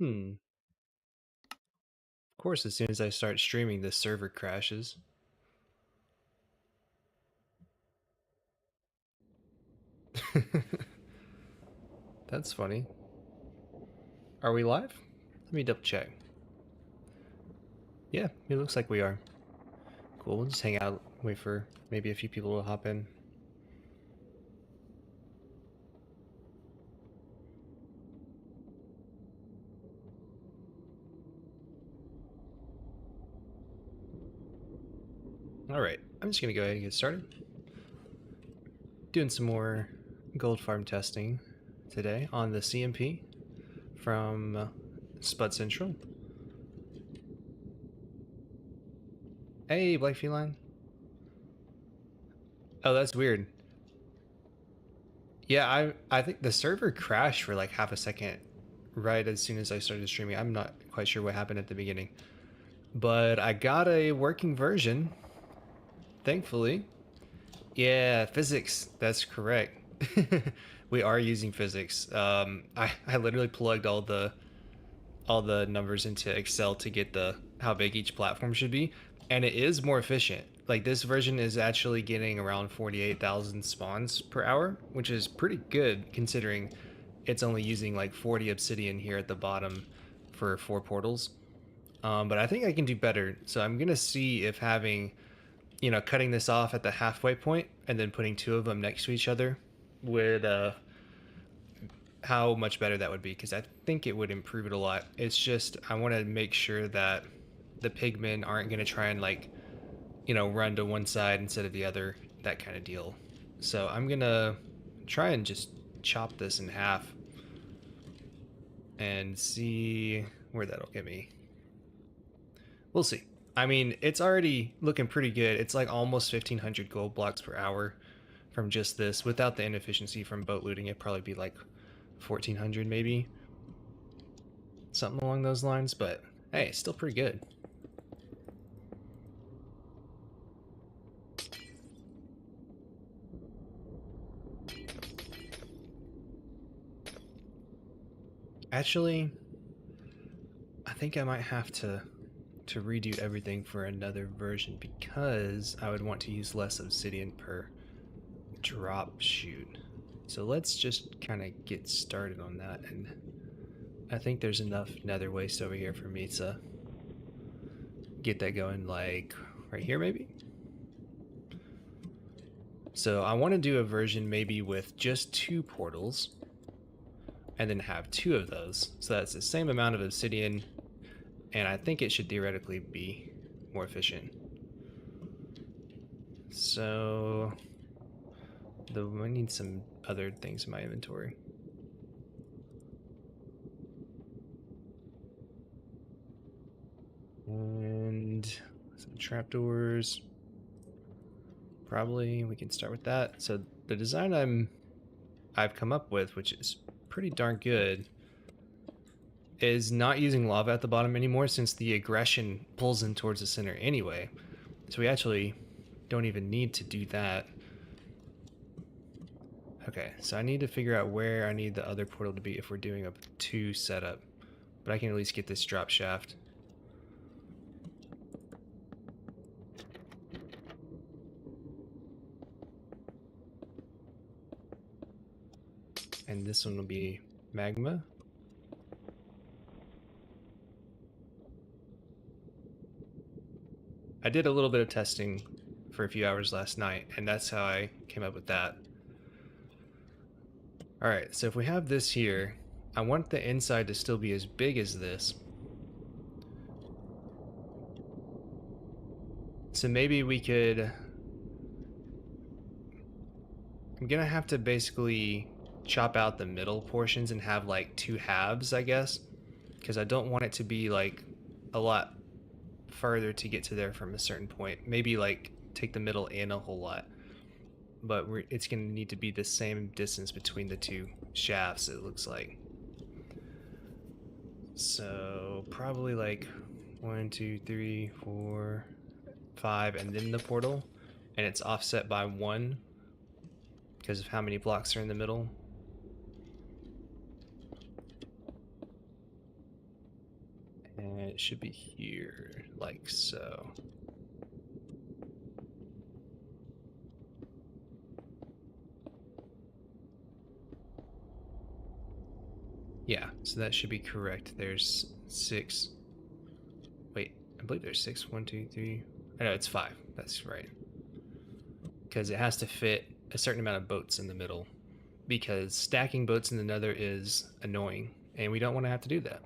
Of course, as soon as I start streaming, the server crashes. That's funny. Are we live? Let me double check. Yeah, it looks like we are. Cool, we'll just hang out, wait for maybe a few people to hop in. Alright, I'm just gonna go ahead and get started. Doing some more gold farm testing today on the CMP from Spud Central. Hey, Black Feline. Oh, that's weird. Yeah, I think the server crashed for like half a second right as soon as I started streaming. I'm not quite sure what happened at the beginning. But I got a working version, thankfully. Yeah, physics, that's correct. We are using physics. I literally plugged all the numbers into Excel to get the how big each platform should be, and it is more efficient. Like this version is actually getting around 48,000 spawns per hour, which is pretty good considering it's only using like 40 obsidian here at the bottom for 4 portals. But I think I can do better. So I'm gonna see if having, cutting this off at the halfway point and then putting 2 of them next to each other would how much better that would be, because I think it would improve it a lot. It's just I want to make sure that the pigmen aren't going to try and like, run to one side instead of the other, that kind of deal. So I'm going to try and just chop this in half and see where that'll get me. We'll see. I mean, it's already looking pretty good. It's like almost 1,500 gold blocks per hour from just this. Without the inefficiency from boat looting, it'd probably be like 1,400 maybe. Something along those lines, but hey, still pretty good. Actually, I think I might have to redo everything for another version because I would want to use less obsidian per drop shoot. So let's just kind of get started on that, and I think there's enough nether waste over here for me to get that going, like right here maybe. So I want to do a version maybe with just 2 portals and then have 2 of those. So that's the same amount of obsidian, and I think it should theoretically be more efficient. So I need some other things in my inventory. And some trapdoors. Probably we can start with that. So the design I've come up with, which is pretty darn good, is not using lava at the bottom anymore, since the aggression pulls in towards the center anyway. So we actually don't even need to do that. Okay, so I need to figure out where I need the other portal to be if we're doing a 2 setup. But I can at least get this drop shaft. And this one will be magma. I did a little bit of testing for a few hours last night, and that's how I came up with that. Alright, so if we have this here, I want the inside to still be as big as this. So maybe we could... I'm gonna have to basically chop out the middle portions and have like 2 halves, I guess. Because I don't want it to be like a lot further to get to there from a certain point. Maybe like take the middle in a whole lot. But it's going to need to be the same distance between the 2 shafts, it looks like. So probably like 1, 2, 3, 4, 5, and then the portal. And it's offset by 1 because of how many blocks are in the middle. And it should be here, like so. Yeah, so that should be correct. There's 6. Wait, I believe there's 6. 1, 2, 3. I know it's 5. That's right. Because it has to fit a certain amount of boats in the middle. Because stacking boats in the nether is annoying, and we don't want to have to do that.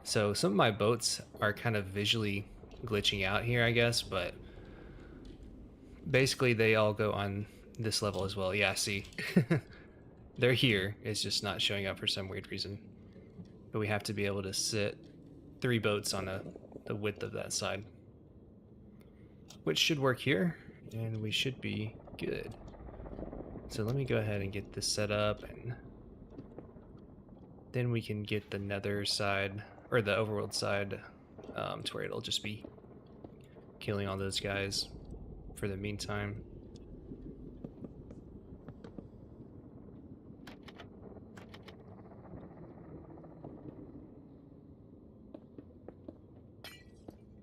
So some of my boats are kind of visually glitching out here, I guess, but basically they all go on this level as well. Yeah, see. They're here. It's just not showing up for some weird reason. But we have to be able to sit 3 boats on the width of that side. Which should work here, and we should be good. So let me go ahead and get this set up, and then we can get the nether side, or the overworld side, to where it'll just be killing all those guys for the meantime.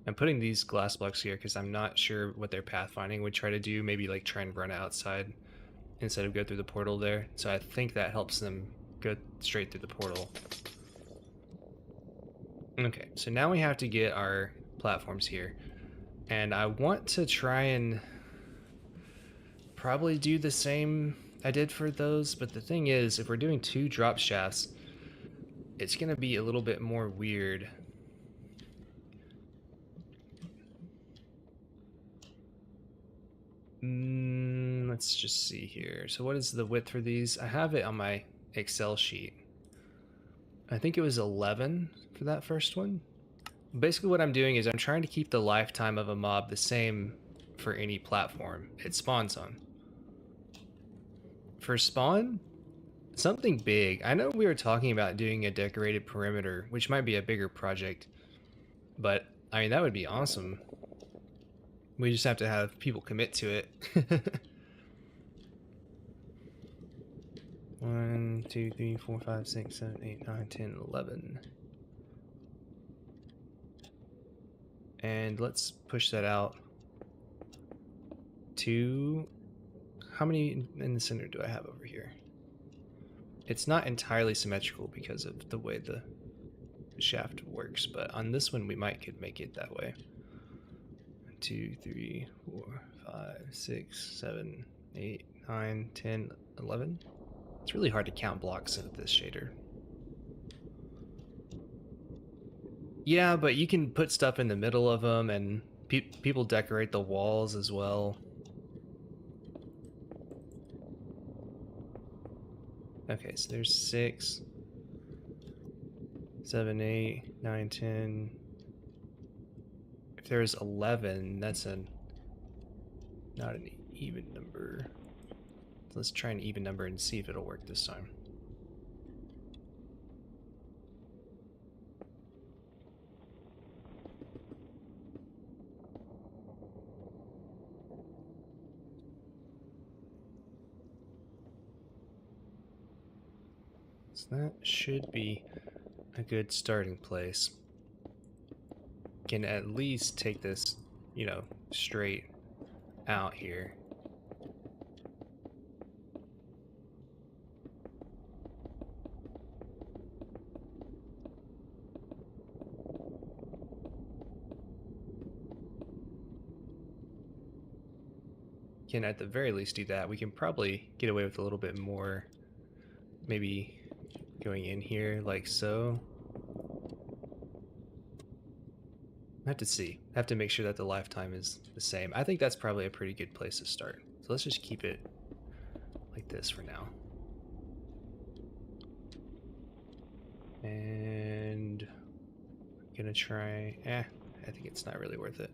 I'm putting these glass blocks here because I'm not sure what their pathfinding would try to do. Maybe like try and run outside instead of go through the portal there. So I think that helps them go straight through the portal. Okay, so now we have to get our platforms here. And I want to try and probably do the same I did for those, but the thing is, if we're doing 2 drop shafts, it's going to be a little bit more weird. Let's just see here. So what is the width for these? I have it on my Excel sheet. I think it was 11 for that first one. Basically what I'm doing is I'm trying to keep the lifetime of a mob the same for any platform it spawns on. For spawn, something big. I know we were talking about doing a decorated perimeter, which might be a bigger project, but I mean, that would be awesome. We just have to have people commit to it. 1, 2, 3, 4, 5, 6, 7, 8, 9, 10, 11. And let's push that out to... How many in the center do I have over here? It's not entirely symmetrical because of the way the shaft works, but on this one we could make it that way. 2, 3, 4, 5, 6, 7, 8, 9, 10, 11. It's really hard to count blocks in this shader. Yeah, but you can put stuff in the middle of them, and people decorate the walls as well. Okay, so there's 6, 7, 8, 9, 10. If there's 11, that's not an even number. So let's try an even number and see if it'll work this time. So that should be a good starting place. Can at least take this, you know, straight out here. Can at the very least do that. We can probably get away with a little bit more, maybe going in here like so. I have to see. I have to make sure that the lifetime is the same. I think that's probably a pretty good place to start. So let's just keep it like this for now. And I'm gonna try, I think it's not really worth it.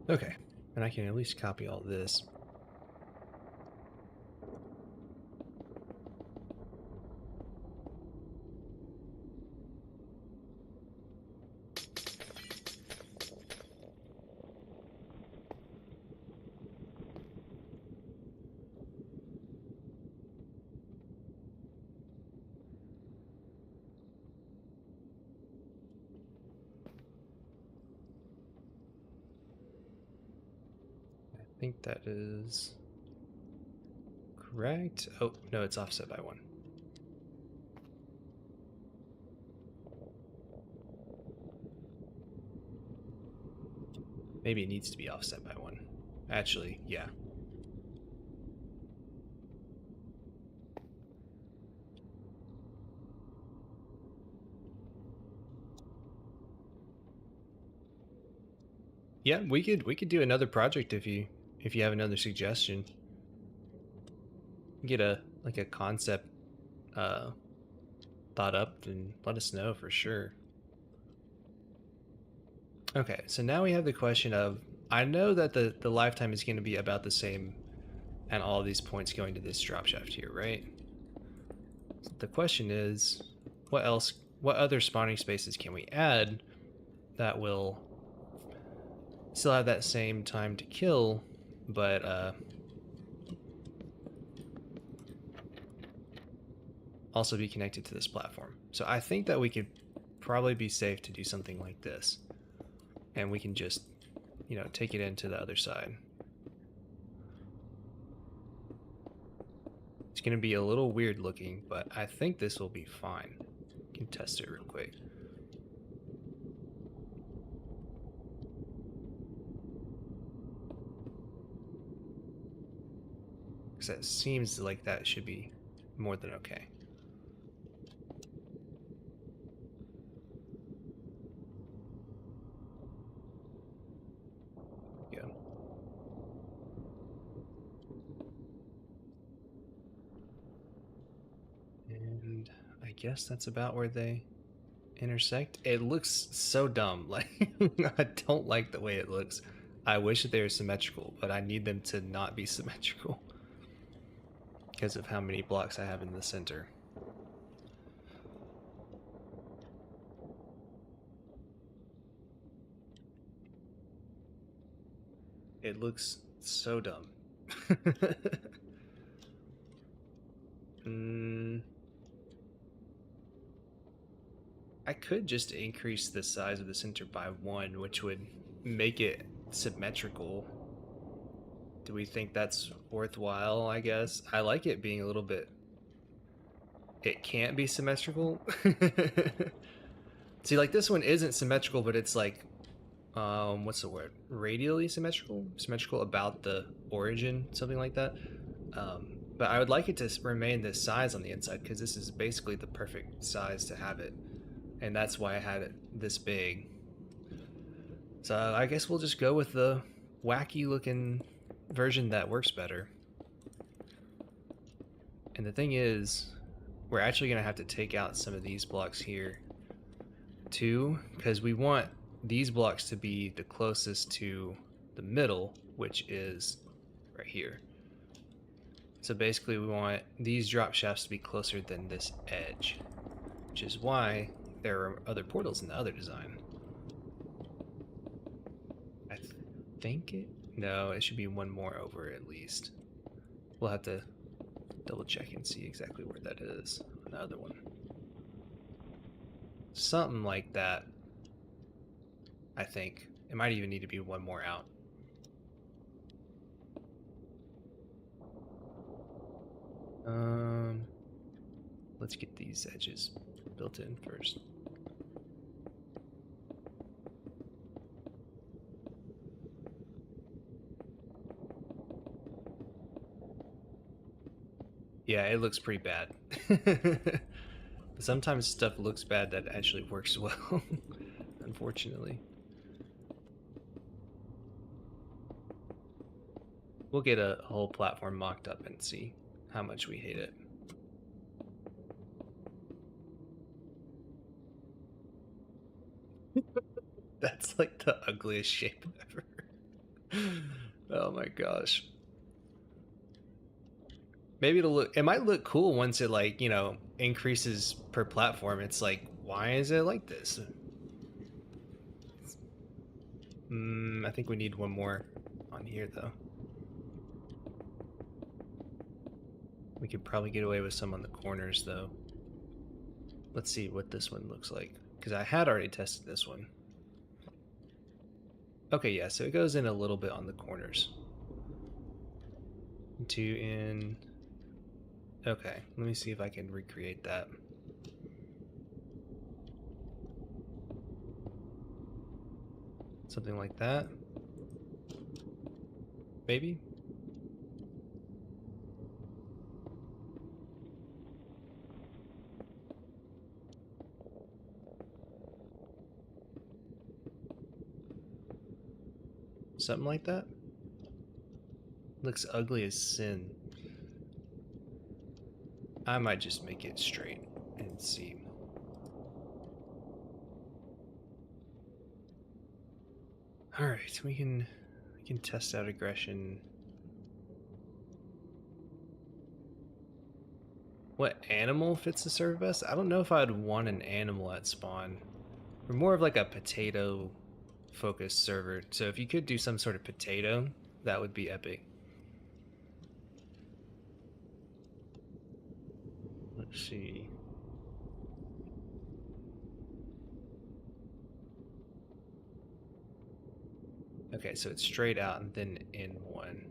Okay, and I can at least copy all this. think that is correct. Oh, no, it's offset by 1. Maybe it needs to be offset by 1. Actually, yeah. Yeah, we could do another project if you have another suggestion. Get a like a concept uh thought up and let us know for sure. Okay, so now we have the question of, I know that the lifetime is going to be about the same and all of these points going to this drop shaft here, right? So the question is, what other spawning spaces can we add that will still have that same time to kill, but also be connected to this platform? So I think that we could probably be safe to do something like this, and we can just, take it into the other side. It's going to be a little weird looking, but I think this will be fine. Can test it real quick. Because that seems like that should be more than okay. Yeah. And I guess that's about where they intersect. It looks so dumb. Like, I don't like the way it looks. I wish that they were symmetrical, but I need them to not be symmetrical because of how many blocks I have in the center. It looks so dumb. I could just increase the size of the center by 1, which would make it symmetrical. Do we think that's worthwhile? I guess I like it being a little bit, it can't be symmetrical. See, like, this one isn't symmetrical, but it's like, what's the word, radially symmetrical about the origin, something like that. But I would like it to remain this size on the inside, because this is basically the perfect size to have it, and that's why I had it this big. So I guess we'll just go with the wacky looking version that works better. And the thing is, we're actually going to have to take out some of these blocks here too, because we want these blocks to be the closest to the middle, which is right here. So basically we want these drop shafts to be closer than this edge, which is why there are other portals in the other design. I think it... No, it should be one more over at least. We'll have to double check and see exactly where that is on the other one. Something like that, I think. It might even need to be one more out. Let's get these edges built in first. Yeah, it looks pretty bad. Sometimes stuff looks bad that actually works well, unfortunately. We'll get a whole platform mocked up and see how much we hate it. That's like the ugliest shape ever. Oh my gosh. Maybe it might look cool once it, like, increases per platform. It's like, why is it like this? I think we need one more on here though. We could probably get away with some on the corners though. Let's see what this one looks like, because I had already tested this one. Okay, yeah, so it goes in a little bit on the corners. 2 in. Okay, let me see if I can recreate that. Something like that. Maybe? Something like that? Looks ugly as sin. I might just make it straight and see. Alright, we can test out aggression. What animal fits the server best? I don't know if I'd want an animal at spawn. We're more of like a potato focused server, so if you could do some sort of potato, that would be epic. Let's see. Okay, so it's straight out and then in one.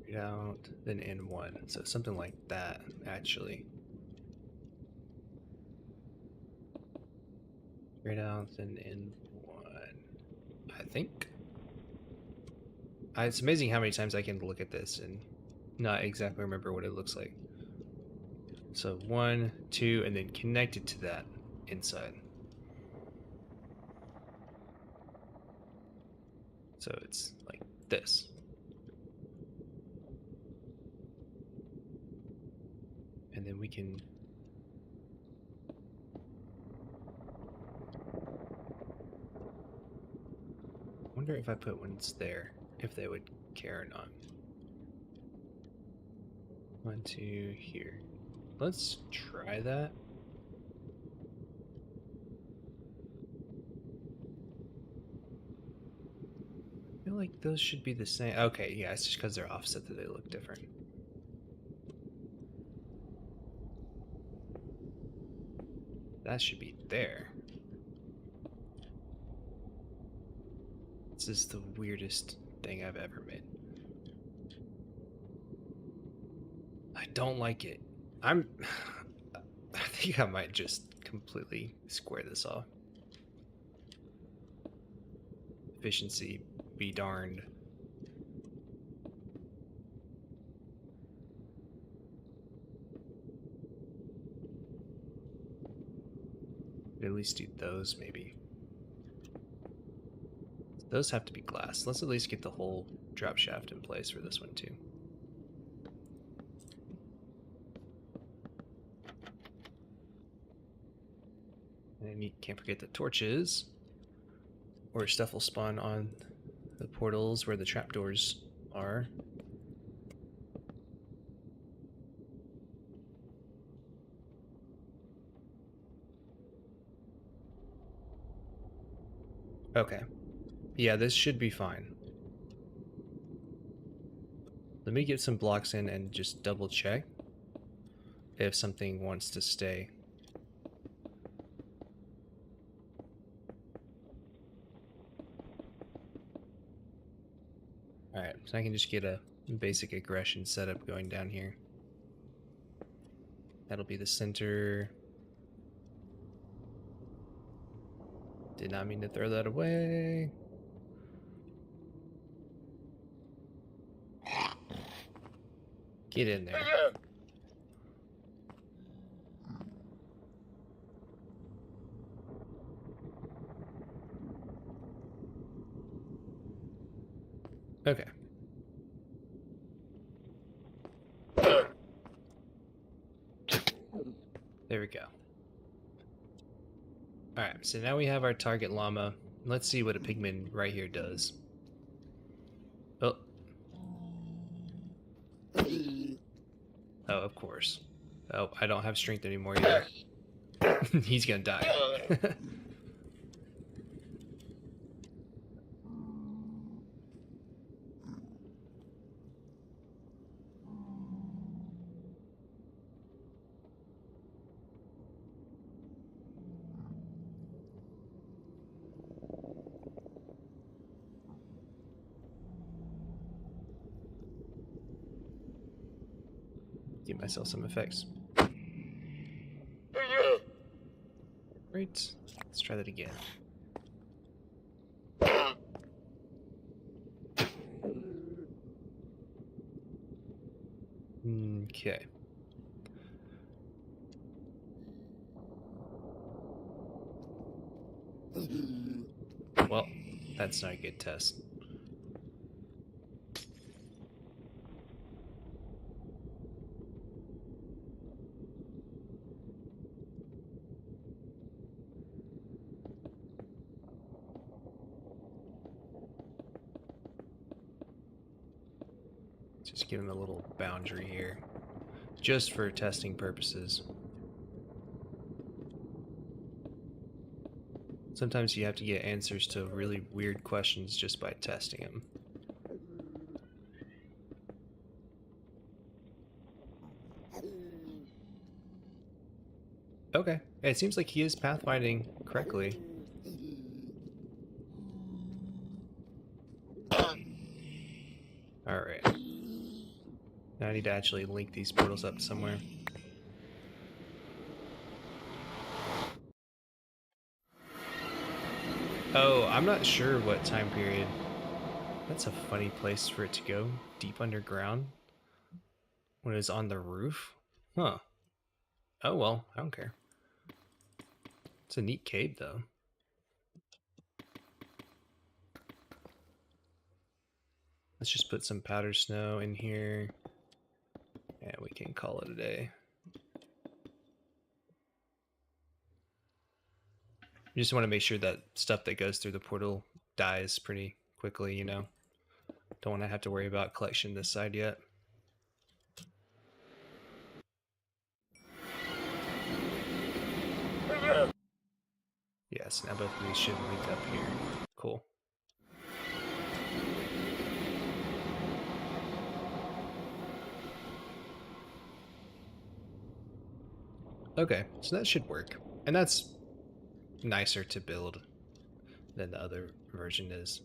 Straight out, then in one. So something like that, actually. Straight out, then in one. I think. It's amazing how many times I can look at this and not exactly remember what it looks like. So 1, 2, and then connect it to that inside. So it's like this. And then we can wonder if I put ones there, if they would care or not. 1, 2 here. Let's try that. I feel like those should be the same. Okay, yeah, it's just because they're offset that they look different. That should be there. This is the weirdest thing I've ever made. I don't like it. I think I might just completely square this off. Efficiency be darned. At least do those, maybe. Those have to be glass. Let's at least get the whole drop shaft in place for this one too. And you can't forget the torches, or stuff will spawn on the portals where the trapdoors are. Okay. Yeah, this should be fine. Let me get some blocks in and just double check if something wants to stay. Alright, so I can just get a basic aggression setup going down here. That'll be the center. Did not mean to throw that away. Get in there. Okay. There we go. Alright, so now we have our target llama. Let's see what a pigman right here does. Oh. Oh, of course. Oh, I don't have strength anymore either. He's gonna die. Give myself some effects. Right. Let's try that again. Okay. Well, that's not a good test. Just give him a little boundary here, just for testing purposes. Sometimes you have to get answers to really weird questions just by testing them. Okay, it seems like he is pathfinding correctly. Alright. Now I need to actually link these portals up somewhere. Oh, I'm not sure what time period. That's a funny place for it to go. Deep underground? When it was on the roof? Huh. Oh well, I don't care. It's a neat cave though. Let's just put some powder snow in here. And we can call it a day. You just want to make sure that stuff that goes through the portal dies pretty quickly, you know? Don't want to have to worry about collection this side yet. Yes, now both of these should link up here. Cool. Okay, so that should work. And that's nicer to build than the other version is.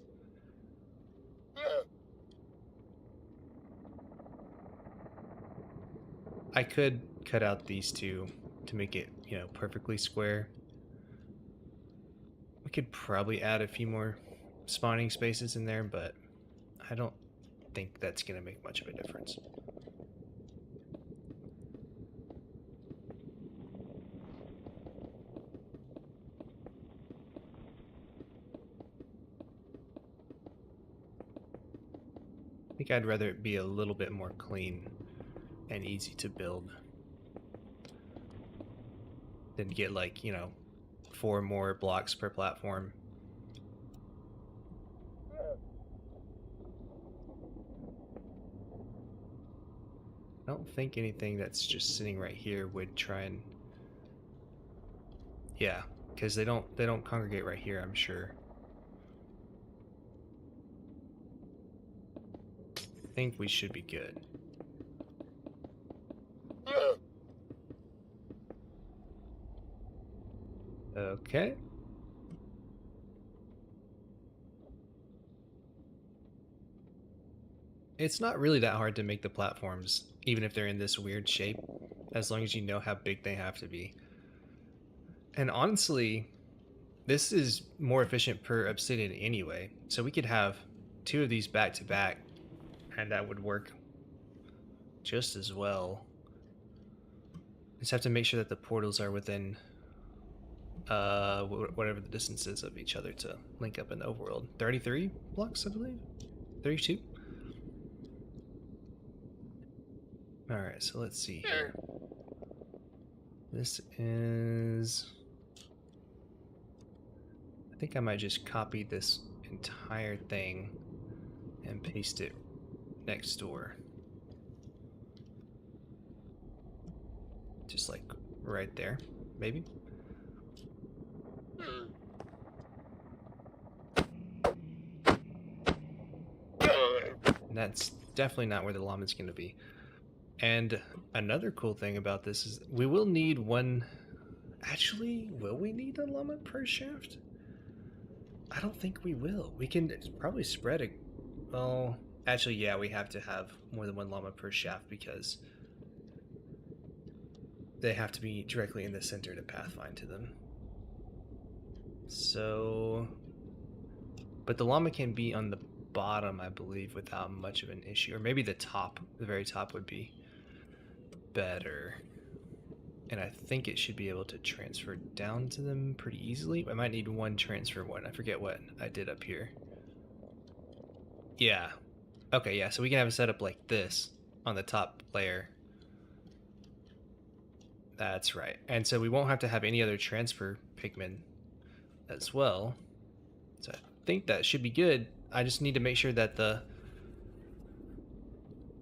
I could cut out these two to make it, you know, perfectly square. We could probably add a few more spawning spaces in there, but I don't think that's going to make much of a difference. I think I'd rather it be a little bit more clean and easy to build than get, like, you know, 4 more blocks per platform. I don't think anything that's just sitting right here would try and... Yeah, because they don't congregate right here, I'm sure. I think we should be good. Okay. It's not really that hard to make the platforms, even if they're in this weird shape, as long as you know how big they have to be. And honestly, this is more efficient per obsidian anyway, so we could have 2 of these back to back, and that would work just as well. Just have to make sure that the portals are within whatever the distance is of each other to link up in the overworld. 33 blocks, I believe? 32? Alright, so let's see here. This is... I think I might just copy this entire thing and paste it next door. Just like right there, maybe. And that's definitely not where the llama's going to be. And another cool thing about this is we will need one... Actually, will we need a llama per shaft? I don't think we will. We can probably spread it. Well, actually, yeah, we have to have more than one llama per shaft because they have to be directly in the center to pathfind to them. So, but the llama can be on the bottom, I believe, without much of an issue. Or maybe the top, the very top would be better. And I think it should be able to transfer down to them pretty easily. I might need one transfer one. I forget what I did up here. Yeah. Okay, yeah, so we can have it set up like this on the top layer. That's right. And so we won't have to have any other transfer pigment as well. So I think that should be good. I just need to make sure that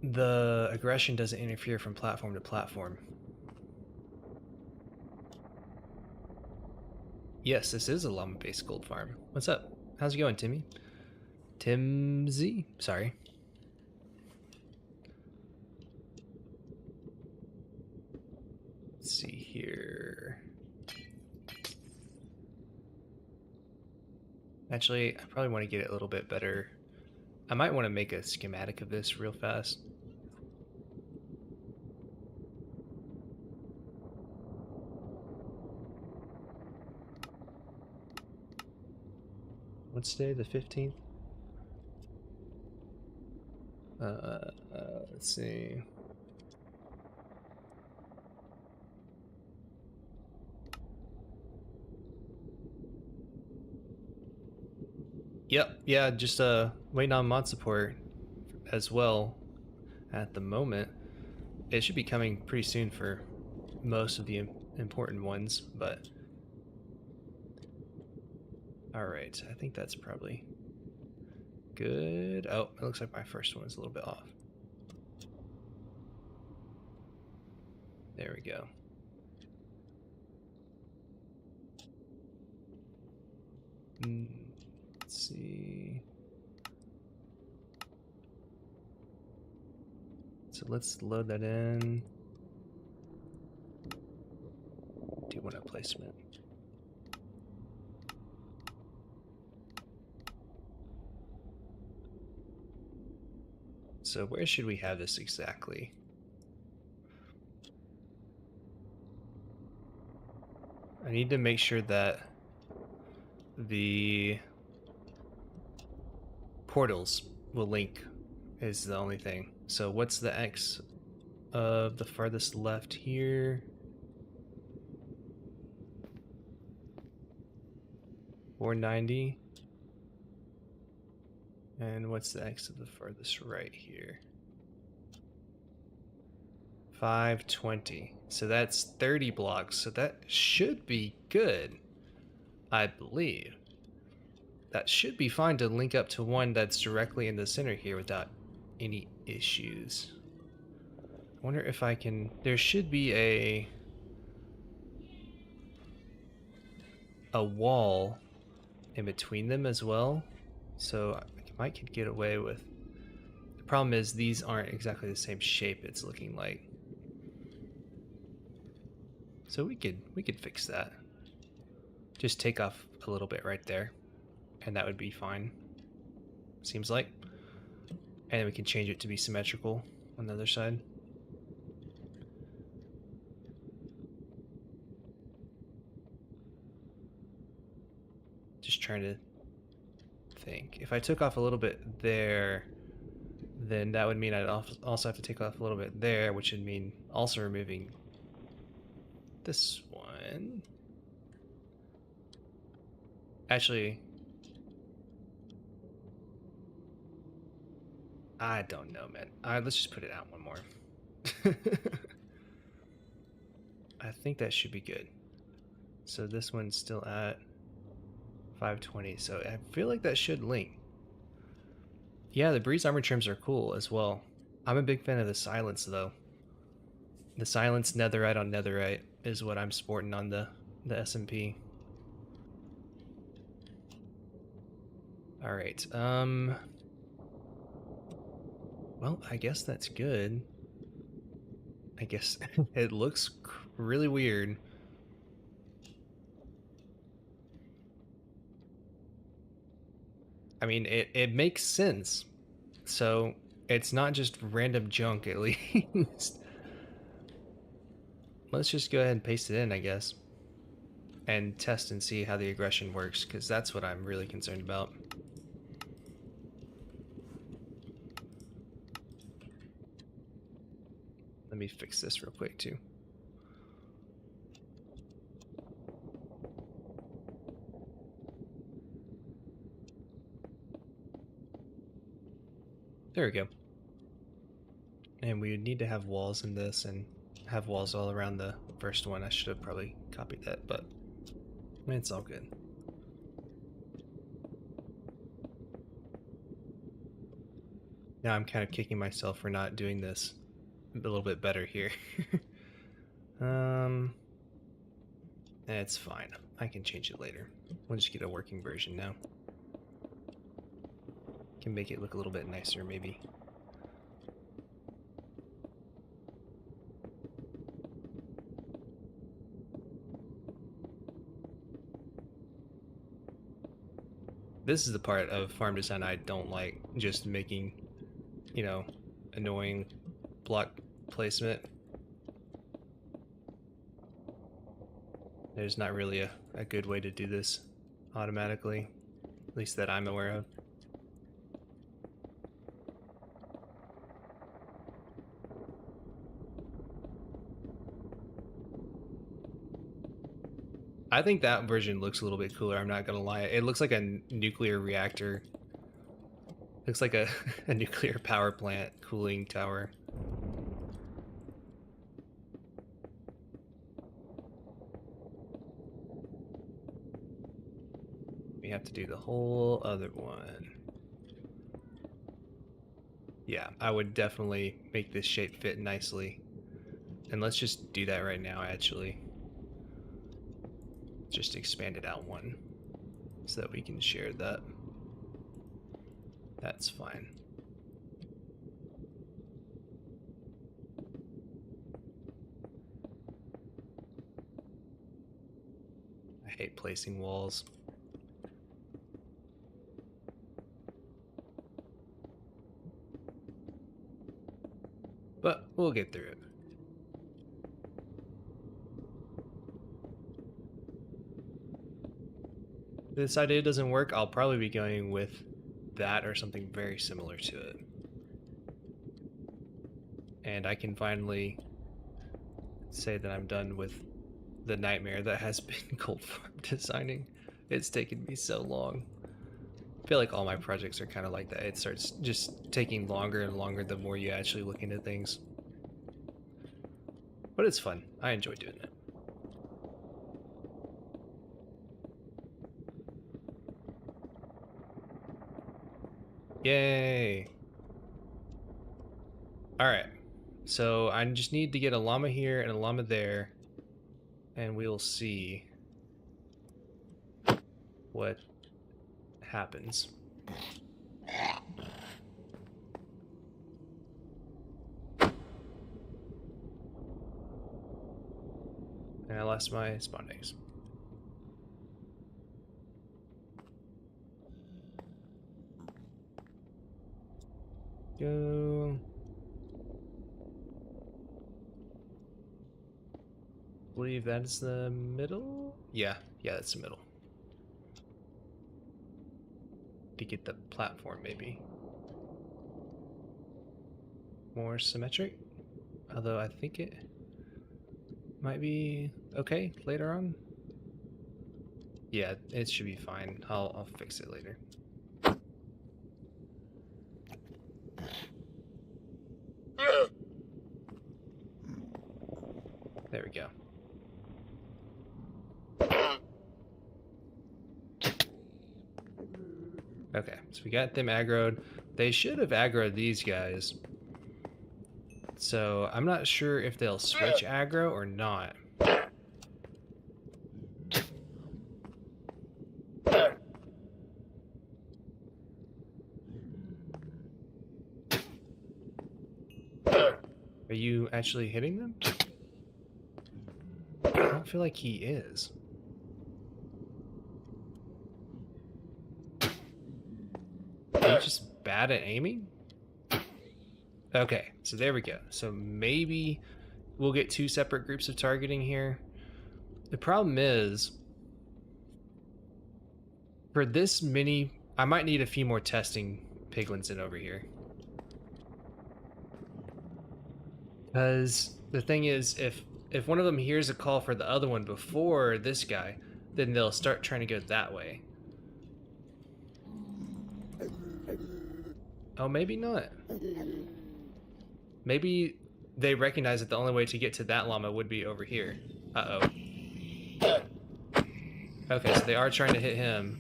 the aggression doesn't interfere from platform to platform. Yes, this is a llama-based gold farm. What's up? How's it going, Timmy? Tim Z? Sorry. Let's see here. Actually, I probably want to get it a little bit better. I might want to make a schematic of this real fast. What's today, the 15th? Let's see. Yep, yeah, just waiting on mod support as well at the moment. It should be coming pretty soon for most of the important ones, but all right, I think that's probably good. Oh, it looks like my first one is a little bit off. There we go. Let's see. So let's load that in. Do want a placement. So where should we have this exactly? I need to make sure that the portals will link is the only thing. So what's the X of the farthest left here? 490. And what's the X of the farthest right here? 520. So that's 30 blocks. So that should be good, I believe. That should be fine to link up to one that's directly in the center here without any issues. I wonder if I can... There should be a wall in between them as well. So I might could get away with... The problem is these aren't exactly the same shape it's looking like. So we could fix that. Just take off a little bit right there, and that would be fine. Seems like. And then we can change it to be symmetrical on the other side. Just trying to think. If I took off a little bit there, then that would mean I'd also have to take off a little bit there, which would mean also removing this one. Actually, I don't know, man. Let's just put it out one more. I think that should be good. So this one's still at 520, so I feel like that should link. Yeah, the Breeze armor trims are cool as well. I'm a big fan of the Silence, though. The Silence netherite on netherite is what I'm sporting on the SMP. All right. Well, I guess that's good. I guess it looks really weird. I mean, it makes sense. So it's not just random junk, at least. let's just go ahead and paste it in, I guess. And test and see how the aggression works, because that's what I'm really concerned about. Let me fix this real quick too. There we go. And we would need to have walls in this and have walls all around the first one. I should have probably copied that, but it's all good. Now I'm kind of kicking myself for not doing this a little bit better here. It's fine. I can change it later. We'll just get a working version now. Can make it look a little bit nicer, maybe. This is the part of farm design I don't like, just making, you know, annoying block placement. There's not really a good way to do this automatically, at least that I'm aware of. I think that version looks a little bit cooler, I'm not gonna lie. It looks like a nuclear reactor. Looks like a nuclear power plant cooling tower. We have to do the whole other one. Yeah, I would definitely make this shape fit nicely. And let's just do that right now, actually. Just expand it out one so that we can share that. That's fine. I hate placing walls. But we'll get through it. If this idea doesn't work, I'll probably be going with that or something very similar to it. And I can finally say that I'm done with the nightmare that has been Gold Farm designing. It's taken me so long. I feel like all my projects are kind of like that. It starts just taking longer and longer the more you actually look into things. But it's fun. I enjoy doing it. Yay! Alright, so I just need to get a llama here and a llama there, and we'll see what happens. And I lost my spawn eggs. Go. I believe that's the middle? Yeah, that's the middle. To get the platform, maybe. More symmetric? Although I think it might be okay later on. Yeah, it should be fine. I'll fix it later. There we go. Okay, so we got them aggroed. They should have aggroed these guys. So I'm not sure if they'll switch aggro or not. Are you actually hitting them? I don't feel like he is. Are you just bad at aiming? Okay, so there we go. So maybe we'll get 2 separate groups of targeting here. The problem is, for this mini, I might need a few more testing piglins in over here. Because the thing is, if one of them hears a call for the other one before this guy, then they'll start trying to go that way. Oh, maybe not. Maybe they recognize that the only way to get to that llama would be over here. Uh-oh. Okay, so they are trying to hit him.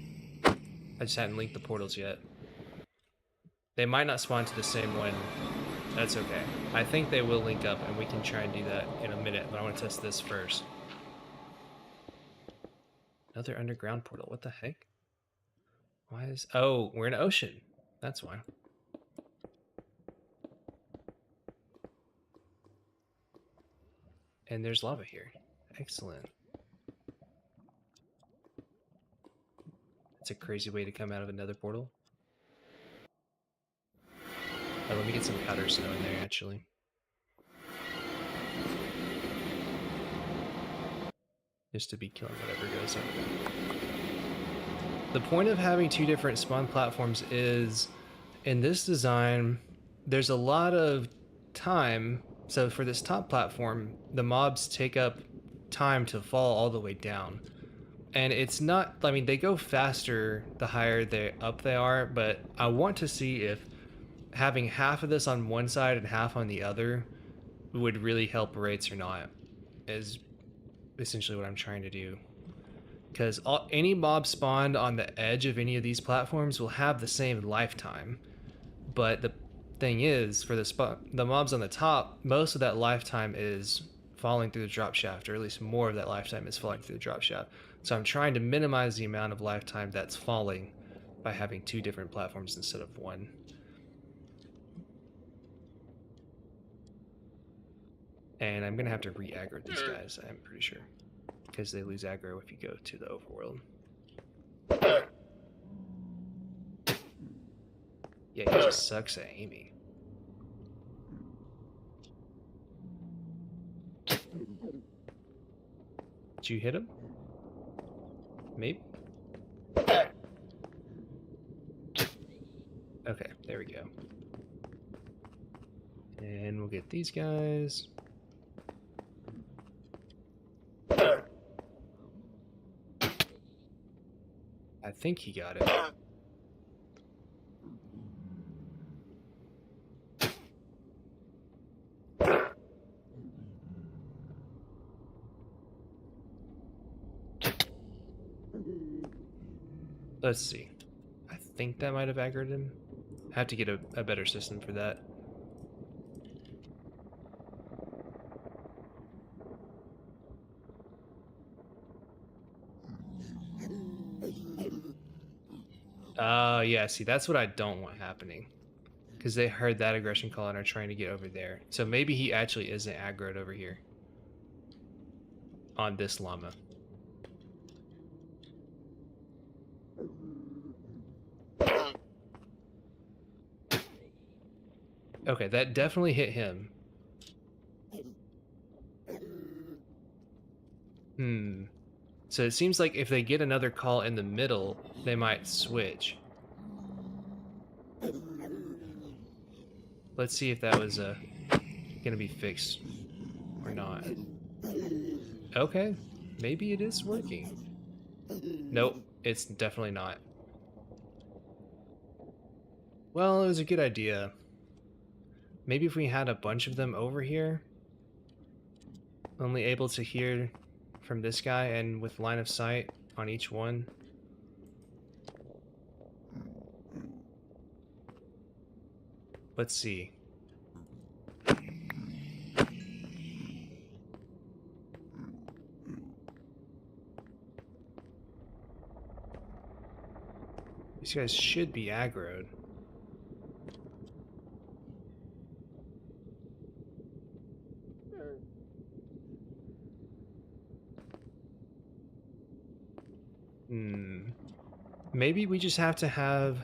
I just hadn't linked the portals yet. They might not spawn to the same one. That's okay. I think they will link up, and we can try and do that in a minute, but I want to test this first. Another underground portal. What the heck? Why is... Oh, we're in an ocean. That's why. And there's lava here. Excellent. That's a crazy way to come out of another portal. Oh, let me get some powder snow in there, actually. Just to be killing whatever goes over there. The point of having 2 different spawn platforms is, in this design, there's a lot of time. So for this top platform, the mobs take up time to fall all the way down. And it's not, I mean, they go faster the higher up they are, but I want to see if having half of this on one side and half on the other would really help rates or not, is essentially what I'm trying to do. Because any mob spawned on the edge of any of these platforms will have the same lifetime. But the thing is, for the mobs on the top, most of that lifetime is falling through the drop shaft, or at least more of that lifetime is falling through the drop shaft. So I'm trying to minimize the amount of lifetime that's falling by having 2 different platforms instead of 1. And I'm going to have to re-aggro these guys, I'm pretty sure. Because they lose aggro if you go to the overworld. Yeah, he just sucks at aiming. Did you hit him? Maybe? Okay, there we go. And we'll get these guys. I think he got it. Let's see. I think that might have aggroed him. I have to get a better system for that. Yeah, see, that's what I don't want happening. Because they heard that aggression call and are trying to get over there. So maybe he actually isn't aggroed over here. On this llama. Okay, that definitely hit him. So it seems like if they get another call in the middle, they might switch. Let's see if that was gonna be fixed or not. Okay, maybe it is working. Nope, it's definitely not. Well, it was a good idea. Maybe if we had a bunch of them over here, only able to hear from this guy and with line of sight on each one. Let's see. These guys should be aggroed. Maybe we just have to have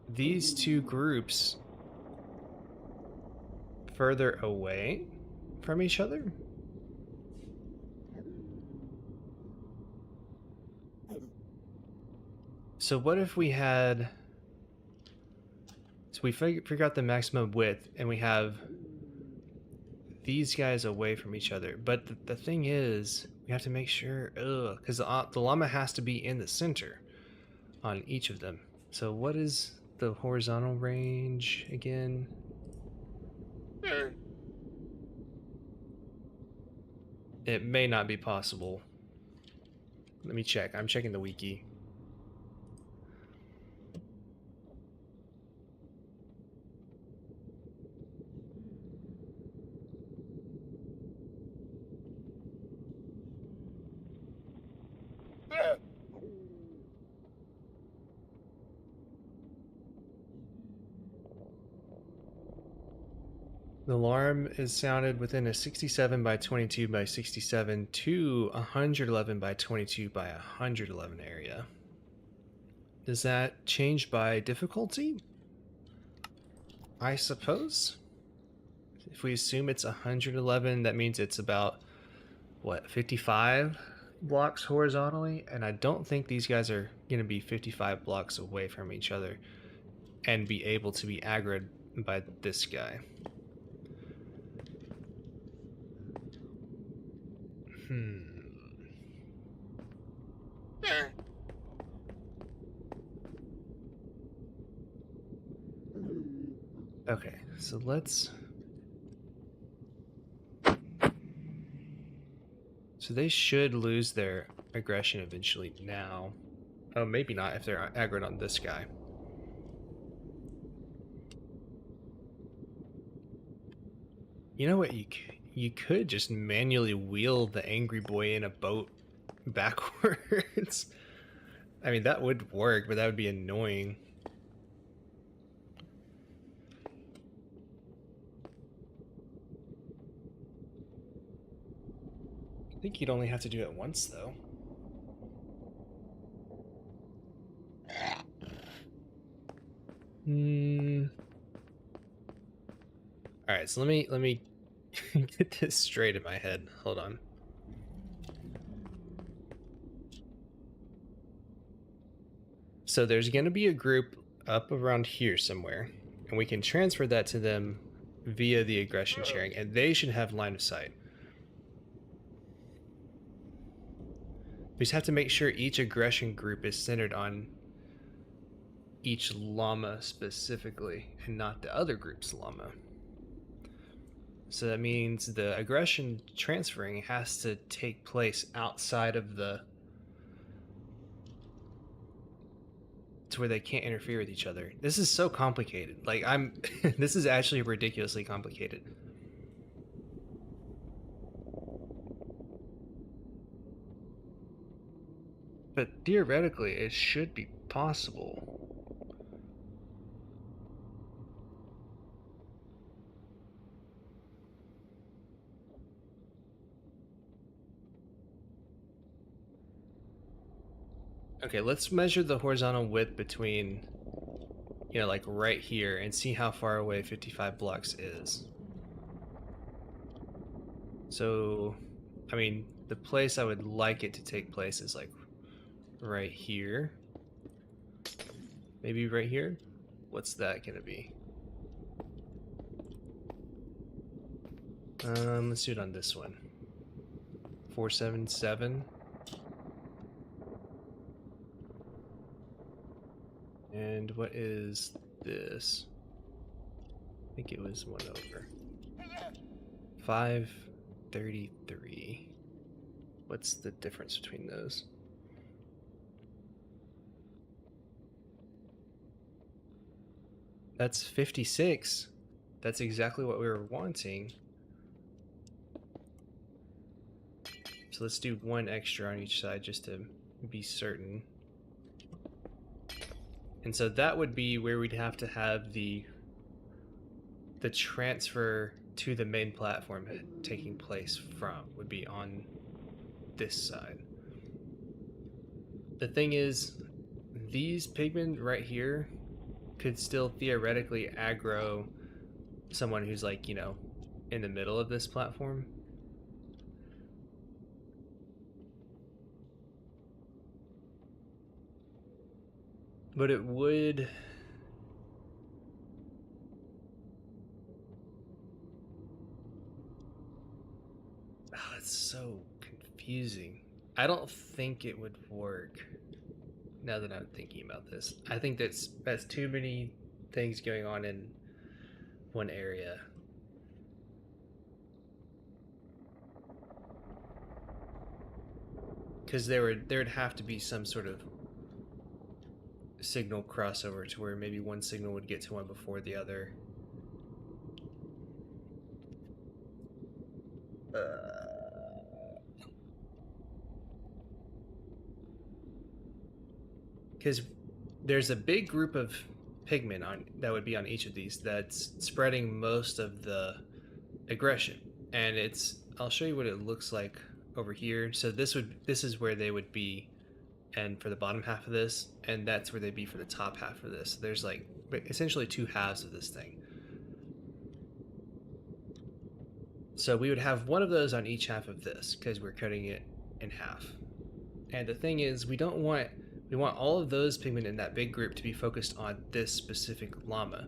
these 2 groups further away from each other? So what if we had... So we figure out the maximum width, and we have these guys away from each other. But the thing is, we have to make sure... because the llama has to be in the center on each of them. So what is the horizontal range again? It may not be possible. Let me check. I'm checking the wiki. The alarm is sounded within a 67 by 22 by 67 to 111 by 22 by 111 area. Does that change by difficulty? I suppose. If we assume it's 111, that means it's about, what, 55 blocks horizontally? And I don't think these guys are going to be 55 blocks away from each other and be able to be aggroed by this guy. Okay, so let's... So they should lose their aggression eventually now. Oh, maybe not if they're aggroed on this guy. You know what? You could just manually wheel the angry boy in a boat backwards. I mean, that would work, but that would be annoying. I think you'd only have to do it once, though. All right, so let me get this straight in my head. Hold on. So there's going to be a group up around here somewhere, and we can transfer that to them via the aggression sharing, and they should have line of sight. We just have to make sure each aggression group is centered on each llama specifically, and not the other group's llama. So that means the aggression transferring has to take place outside of the... to where they can't interfere with each other. This is so complicated. Like, this is actually ridiculously complicated. But theoretically, it should be possible. Okay, let's measure the horizontal width between, you know, like right here, and see how far away 55 blocks is. So, I mean, the place I would like it to take place is like right here. Maybe right here? What's that gonna be? Let's do it on this one. 477. And what is this? I think it was one over. 533. What's the difference between those? That's 56. That's exactly what we were wanting. So let's do one extra on each side just to be certain. And so that would be where we'd have to have the transfer to the main platform taking place from, would be on this side. The thing is, these pigmen right here could still theoretically aggro someone who's like, you know, in the middle of this platform. But it would... Oh, it's so confusing. I don't think it would work. Now that I'm thinking about this, I think that's too many things going on in one area. Because there'd have to be some sort of signal crossover to where maybe one signal would get to one before the other. Because there's a big group of pigmen on that would be on each of these that's spreading most of the aggression, and I'll show you what it looks like over here. So this is where they would be, and for the bottom half of this, and that's where they'd be for the top half of this. There's like essentially two halves of this thing. So we would have one of those on each half of this because we're cutting it in half. And the thing is, we want all of those pigmen in that big group to be focused on this specific llama,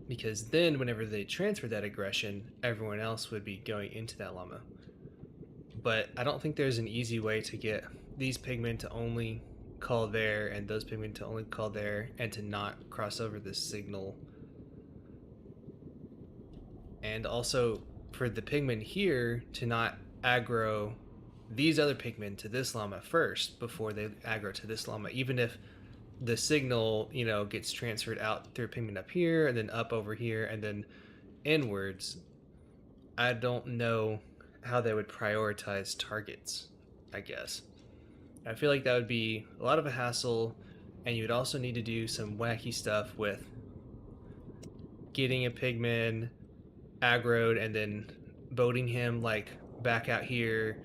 because then whenever they transfer that aggression, everyone else would be going into that llama. But I don't think there's an easy way to get these pigmen to only call there and those pigmen to only call there and to not cross over this signal. And also for the pigmen here to not aggro these other pigmen to this llama first before they aggro to this llama, even if the signal, gets transferred out through a pigment up here and then up over here and then inwards. I don't know how they would prioritize targets, I guess. I feel like that would be a lot of a hassle, and you would also need to do some wacky stuff with getting a pigman aggroed and then boating him like back out here,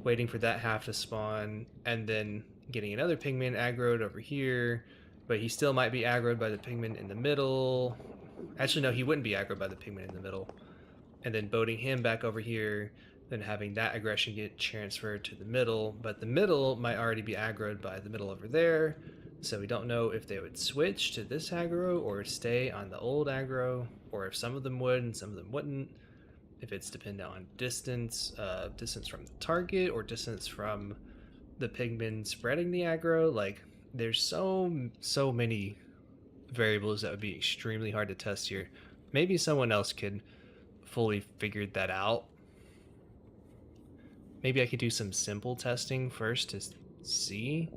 waiting for that half to spawn, and then getting another pigman aggroed over here, but he still might be aggroed by the pigman in the middle. Actually, no, he wouldn't be aggroed by the pigman in the middle. And then boating him back over here, then having that aggression get transferred to the middle, but the middle might already be aggroed by the middle over there, so we don't know if they would switch to this aggro or stay on the old aggro, or if some of them would and some of them wouldn't, if it's dependent on distance from the target or distance from the pigmen spreading the aggro. Like, there's so many variables that would be extremely hard to test here. Maybe someone else could fully figure that out. Maybe I could do some simple testing first to see.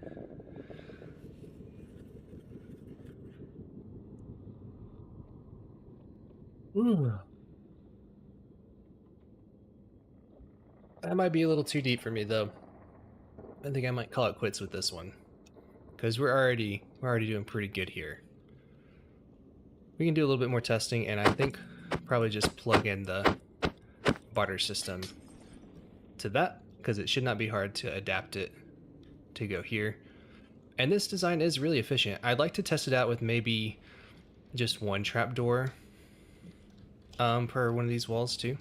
Ooh. That might be a little too deep for me, though. I think I might call it quits with this one, because we're already doing pretty good here. We can do a little bit more testing, and I think probably just plug in the barter system to that, because it should not be hard to adapt it to go here. And this design is really efficient. I'd like to test it out with maybe just one trapdoor per one of these walls too.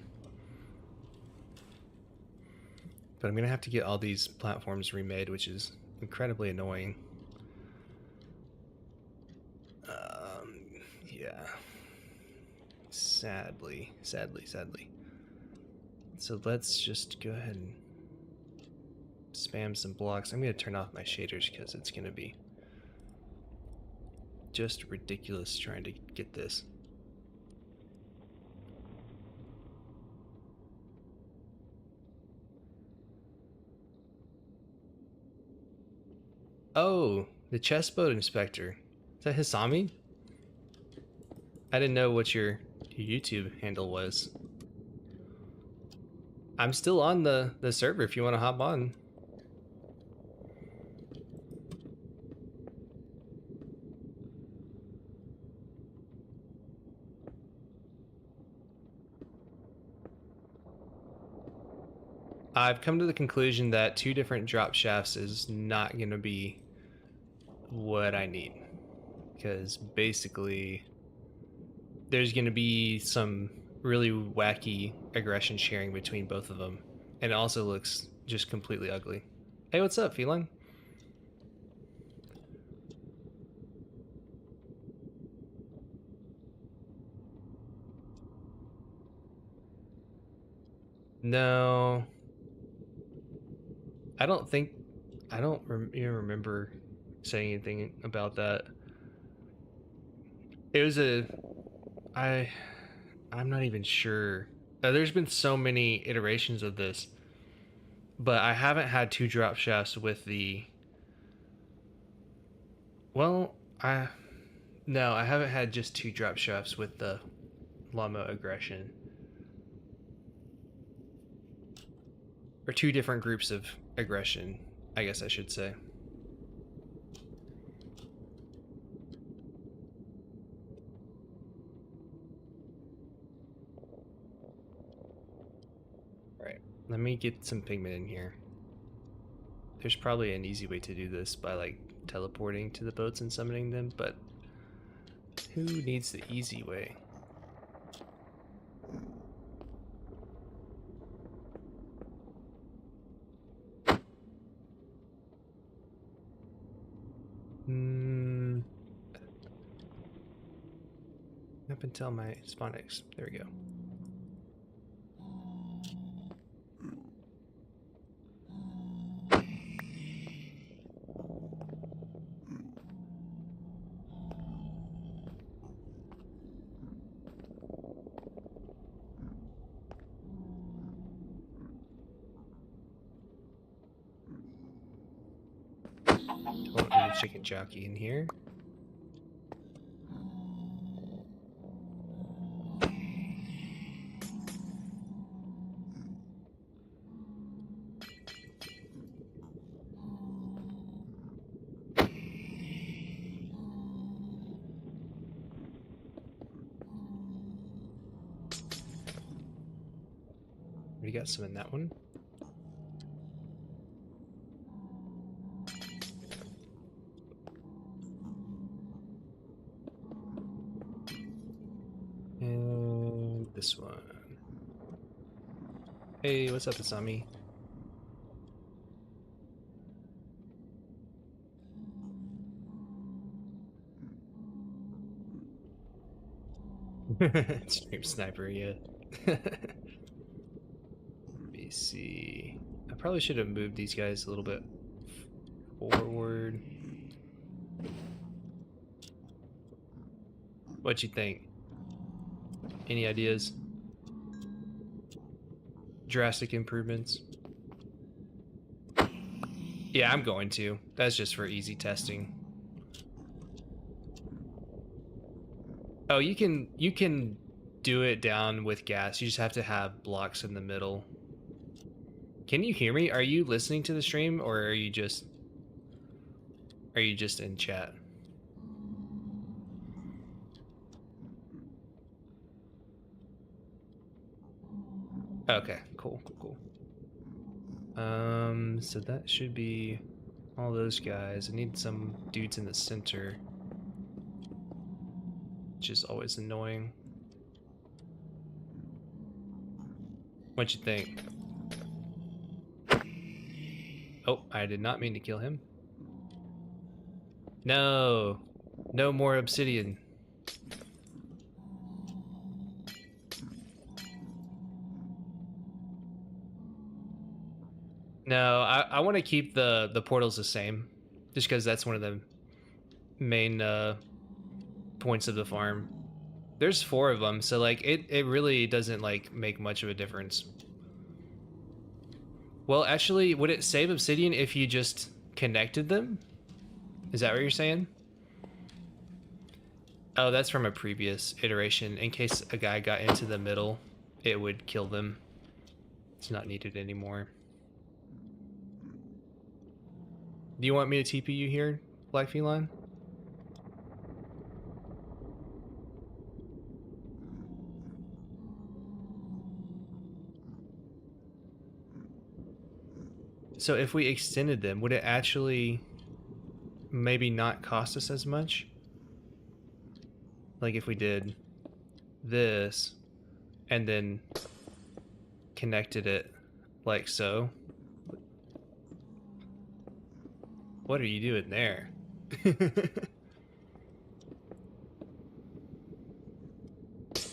But I'm gonna have to get all these platforms remade, which is incredibly annoying. Yeah. Sadly. So let's just go ahead and spam some blocks. I'm gonna turn off my shaders because it's gonna be just ridiculous trying to get this. Oh, the chessboat inspector. Is that Hisami? I didn't know what your YouTube handle was. I'm still on the server if you want to hop on. I've come to the conclusion that 2 different drop shafts is not going to be what I need, because basically there's going to be some really wacky aggression sharing between both of them. And it also looks just completely ugly. Hey, what's up, Feline? No. I don't think... I don't even remember saying anything about that. It was a... I'm not even sure. There's been so many iterations of this, but I haven't had 2 drop shafts with the... Well, no, I haven't had just 2 drop shafts with the llama aggression. Or 2 different groups of aggression, I guess I should say. Alright, let me get some pigment in here. There's probably an easy way to do this by like teleporting to the boats and summoning them, but who needs the easy way? Up until my spawn eggs. There we go. Don't need a chicken jockey in here. We got some in that one. And this one. Hey, what's up, Asami? Stream sniper, yeah. Let me see. I probably should have moved these guys a little bit forward. What you think? Any ideas? Drastic improvements? Yeah, I'm going to. That's just for easy testing. Oh, you can do it down with gas. You just have to have blocks in the middle. Can you hear me? Are you listening to the stream, or are you just in chat? Okay, cool. So that should be all those guys. I need some dudes in the center, which is always annoying. What you think? Oh, I did not mean to kill him. No, no more obsidian. No, I want to keep the portals the same, just because that's one of the main points of the farm. There's 4 of them, so like it really doesn't like make much of a difference. Well, actually, would it save obsidian if you just connected them? Is that what you're saying? Oh, that's from a previous iteration. In case a guy got into the middle, it would kill them. It's not needed anymore. Do you want me to TP you here, Black Feline? So if we extended them, would it actually maybe not cost us as much? Like if we did this and then connected it like so. What are you doing there?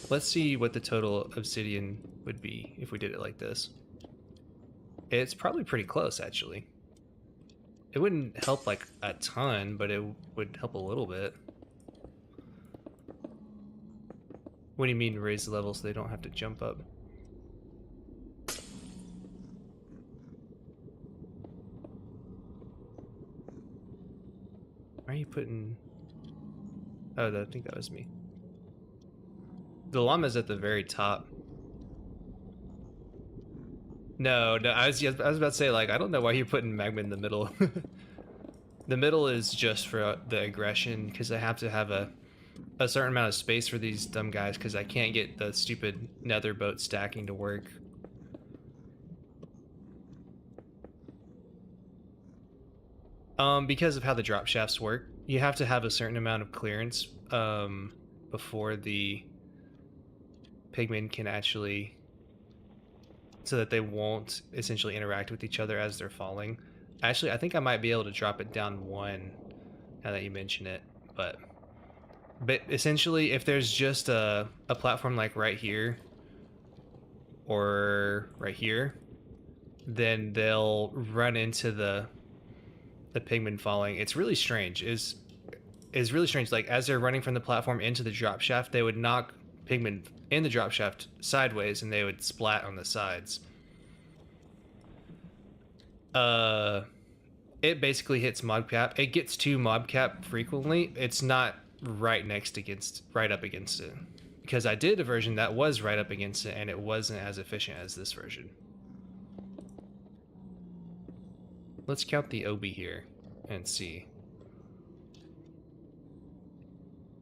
Let's see what the total obsidian would be if we did it like this. It's probably pretty close, actually. It wouldn't help like a ton, but it would help a little bit. What do you mean raise the level so they don't have to jump up? Why are you putting... Oh, I think that was me. The llama's at the very top. No, I was about to say, like, I don't know why you're putting magma in the middle. The middle is just for the aggression, because I have to have a certain amount of space for these dumb guys, because I can't get the stupid nether boat stacking to work. Because of how the drop shafts work, you have to have a certain amount of clearance before the pigmen can actually, so that they won't essentially interact with each other as they're falling. Actually, I think I might be able to drop it down one now that you mention it, but essentially if there's just a platform like right here or right here, then they'll run into the pigmen falling. It's really strange. Is really strange. Like as they're running from the platform into the drop shaft, they would knock pigmen in the drop shaft sideways and they would splat on the sides. It basically hits mob cap. It gets to mob cap frequently. It's not right up against it, because I did a version that was right up against it and it wasn't as efficient as this version. Let's count the OB here and see.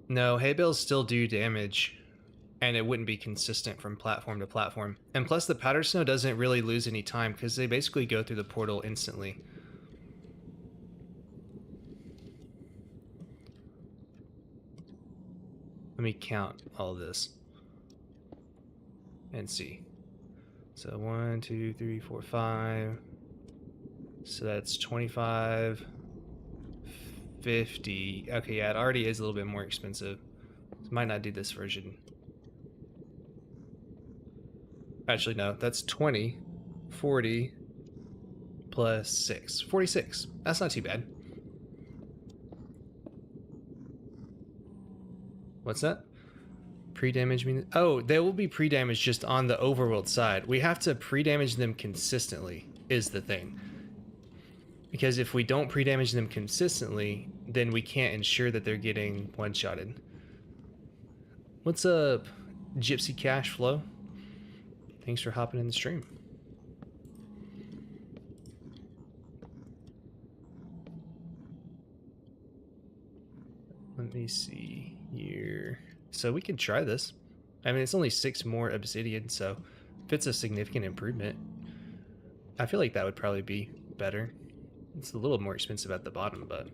No, hay bales still do damage, and it wouldn't be consistent from platform to platform. And plus the powder snow doesn't really lose any time because they basically go through the portal instantly. Let me count all of this and see. So 1, 2, 3, 4, 5. So that's 25, 50. Okay, yeah, it already is a little bit more expensive. So might not do this version. Actually, no, that's 20, 40, plus 6. 46. That's not too bad. What's that? Pre-damage means... Oh, they will be pre-damaged just on the overworld side. We have to pre-damage them consistently, is the thing. Because if we don't pre-damage them consistently, then we can't ensure that they're getting one-shotted. What's up, Gypsy Cash Flow? Thanks for hopping in the stream. Let me see here. So we can try this. I mean, it's only 6 more obsidian, so if it's a significant improvement, I feel like that would probably be better. It's a little more expensive at the bottom, but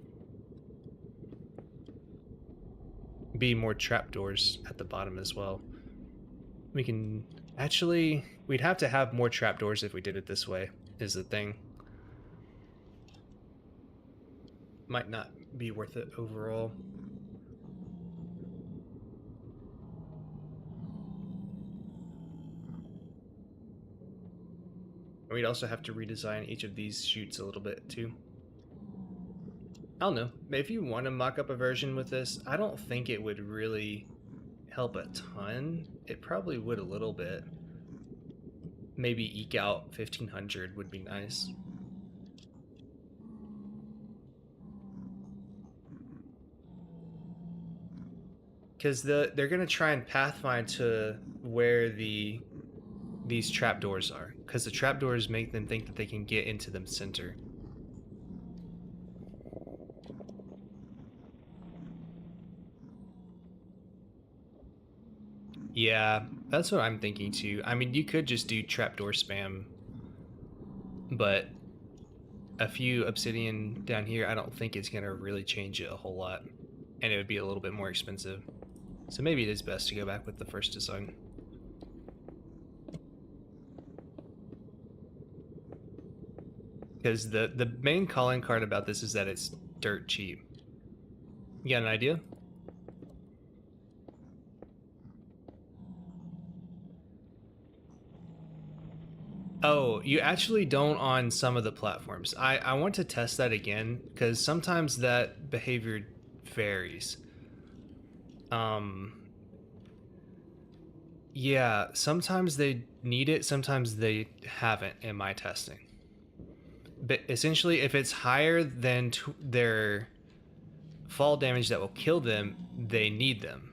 be more trapdoors at the bottom as well. We can actually, we'd have to have more trapdoors if we did it this way, is the thing. Might not be worth it overall. And we'd also have to redesign each of these chutes a little bit too. I don't know. If you want to mock up a version with this, I don't think it would really help a ton. It probably would a little bit. Maybe eke out 1500 would be nice. Because they're going to try and pathfind to where these trapdoors are, because the trapdoors make them think that they can get into the center. Yeah, that's what I'm thinking too. I mean, you could just do trapdoor spam, but a few obsidian down here, I don't think it's going to really change it a whole lot, and it would be a little bit more expensive. So maybe it is best to go back with the first design. Because the main calling card about this is that it's dirt cheap. You got an idea? Oh, you actually don't on some of the platforms. I want to test that again because sometimes that behavior varies. Um, yeah, sometimes they need it, sometimes they haven't in my testing. But essentially, if it's higher than their fall damage that will kill them, they need them.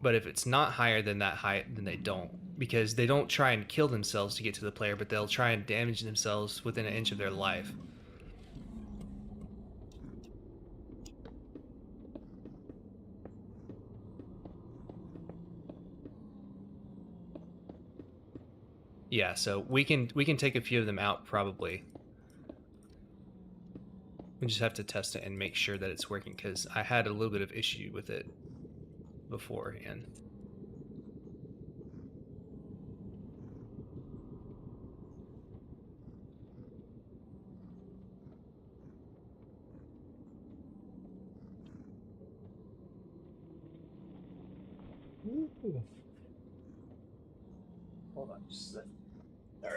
But if it's not higher than that height, then they don't. Because they don't try and kill themselves to get to the player, but they'll try and damage themselves within an inch of their life. Yeah, so we can take a few of them out probably. We just have to test it and make sure that it's working because I had a little bit of issue with it beforehand. Hold on just a second. All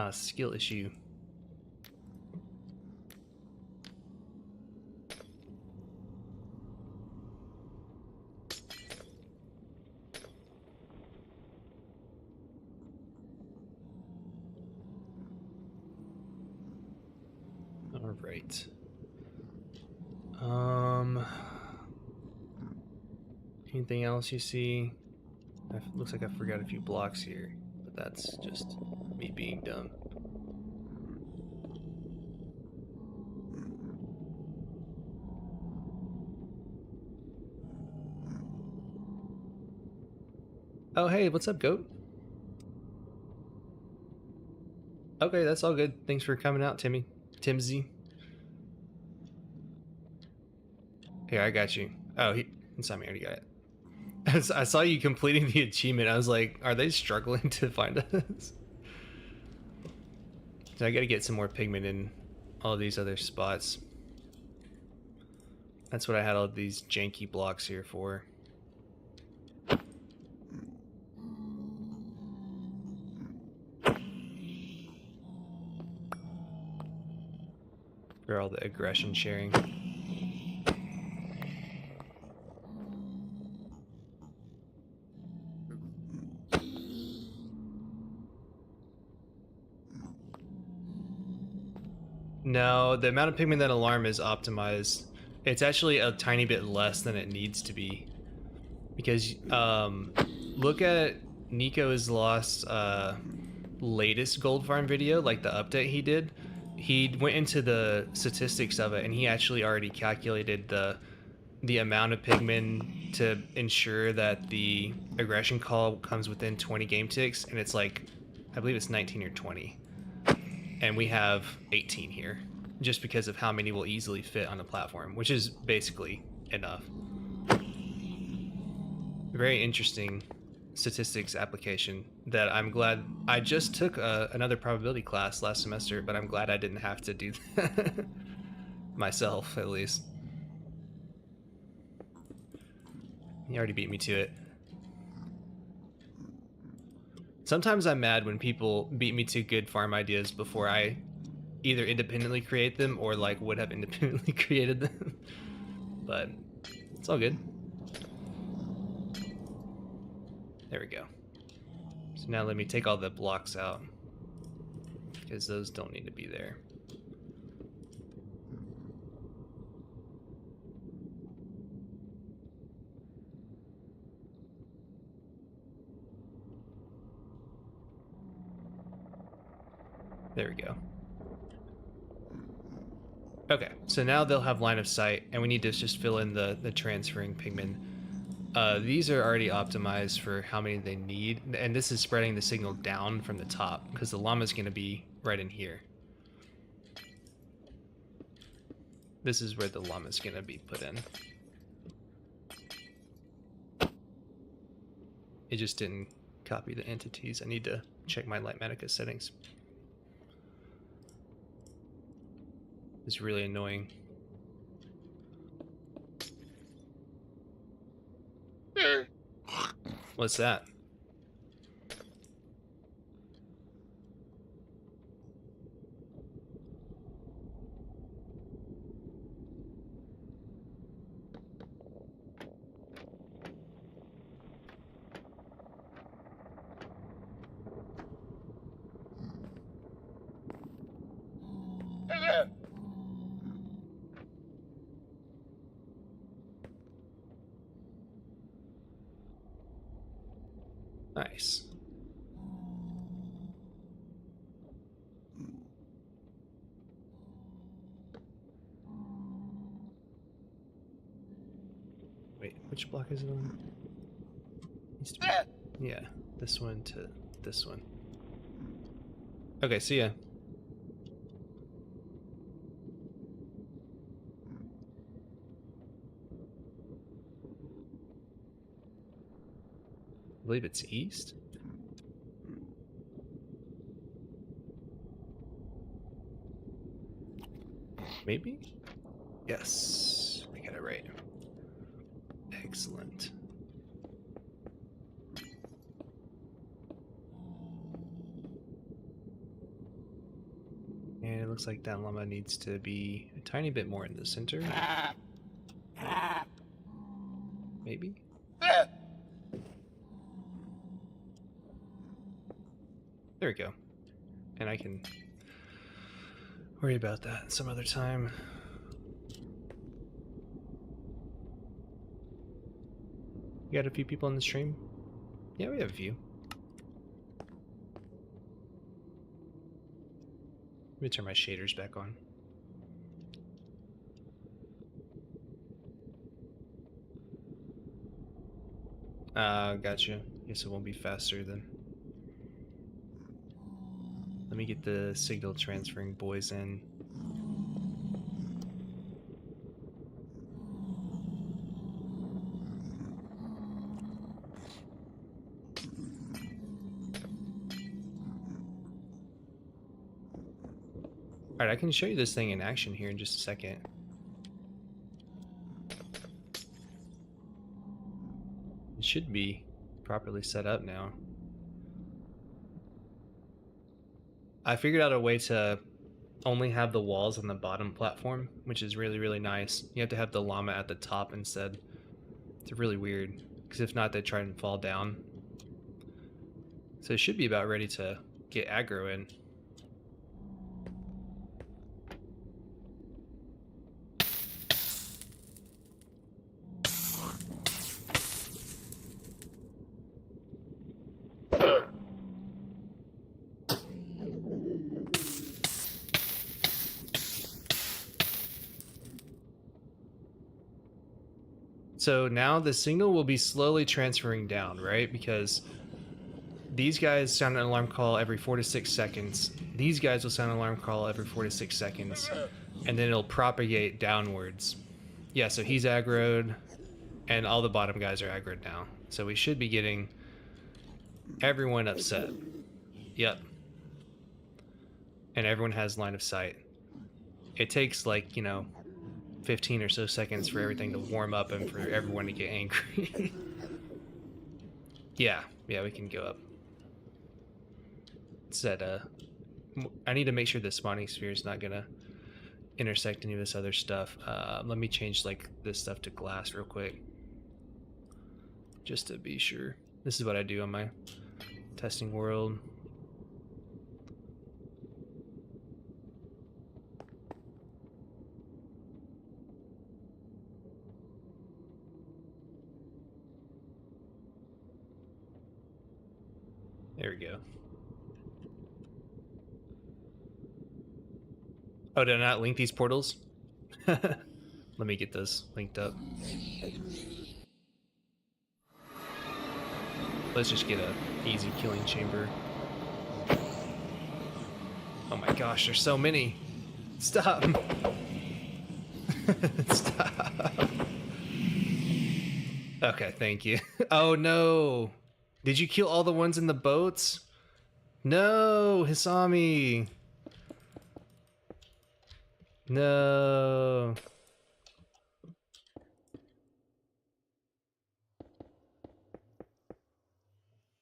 right. Skill issue. All right. Anything else you see? Looks like I forgot a few blocks here, but that's just me being dumb. Oh, hey, what's up, goat? Okay, that's all good. Thanks for coming out, Timmy. Timsy. Here, I got you. Oh, it's not me. I already got it. I saw you completing the achievement. I was like, are they struggling to find us? So I gotta get some more pigment in all these other spots. That's what I had all these janky blocks here for. For all the aggression sharing. No, the amount of pigment that alarm is optimized. It's actually a tiny bit less than it needs to be. Because, look at Nico's lost, latest gold farm video, like the update he did. He went into the statistics of it and he actually already calculated the amount of pigment to ensure that the aggression call comes within 20 game ticks, and it's like, I believe it's 19 or 20. And we have 18 here, just because of how many will easily fit on the platform, which is basically enough. Very interesting statistics application that I'm glad I just took another probability class last semester, but I'm glad I didn't have to do that myself, at least. He already beat me to it. Sometimes I'm mad when people beat me to good farm ideas before I either independently create them or like would have independently created them. But it's all good. There we go. So now let me take all the blocks out because those don't need to be there. There we go. Okay, so now they'll have line of sight, and we need to just fill in the transferring pigment. These are already optimized for how many they need, and this is spreading the signal down from the top, because the llama's going to be right in here. This is where the llama's going to be put in. It just didn't copy the entities. I need to check my Lightmatica settings. It's really annoying. What's that? Nice. Wait, which block is it on? Needs to be, yeah, this one to this one. Okay, see ya. I believe it's east. Maybe? Yes, I got it right. Excellent. And it looks like that llama needs to be a tiny bit more in the center. Maybe? There we go. And I can worry about that some other time. You got a few people on the stream? Yeah, we have a few. Let me turn my shaders back on. Gotcha. Guess it won't be faster then. Let me get the signal transferring boys in. Alright, I can show you this thing in action here in just a second. It should be properly set up now. I figured out a way to only have the walls on the bottom platform, which is really, really nice. You have to have the llama at the top instead. It's really weird, because if not, they try and fall down. So it should be about ready to get aggro in. So now the signal will be slowly transferring down, right? Because these guys sound an alarm call every 4 to 6 seconds. These guys will sound an alarm call every 4 to 6 seconds. And then it'll propagate downwards. Yeah, so he's aggroed, and all the bottom guys are aggroed now. So we should be getting everyone upset. Yep. And everyone has line of sight. It takes, like, you know, 15 or so seconds for everything to warm up and for everyone to get angry. yeah, we can go up. It's that, I need to make sure the spawning sphere is not gonna intersect any of this other stuff. Let me change, like, this stuff to glass real quick. Just to be sure. This is what I do on my testing world. There we go. Oh, did I not link these portals? Let me get those linked up. Let's just get a easy killing chamber. Oh my gosh, there's so many. Stop. Stop. Okay, thank you. Oh no. Did you kill all the ones in the boats? No, Hisami. No.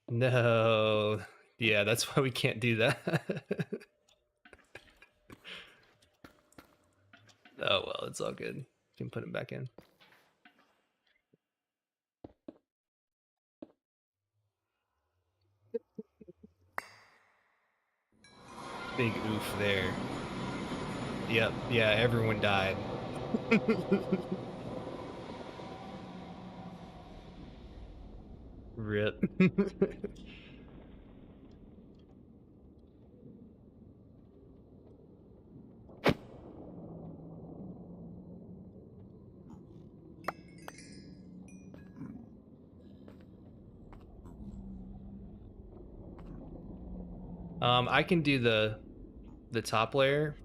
No. Yeah, that's why we can't do that. Oh well, it's all good. You can put him back in. Big oof there. Yep, yeah, everyone died. Rip. I can do the top layer.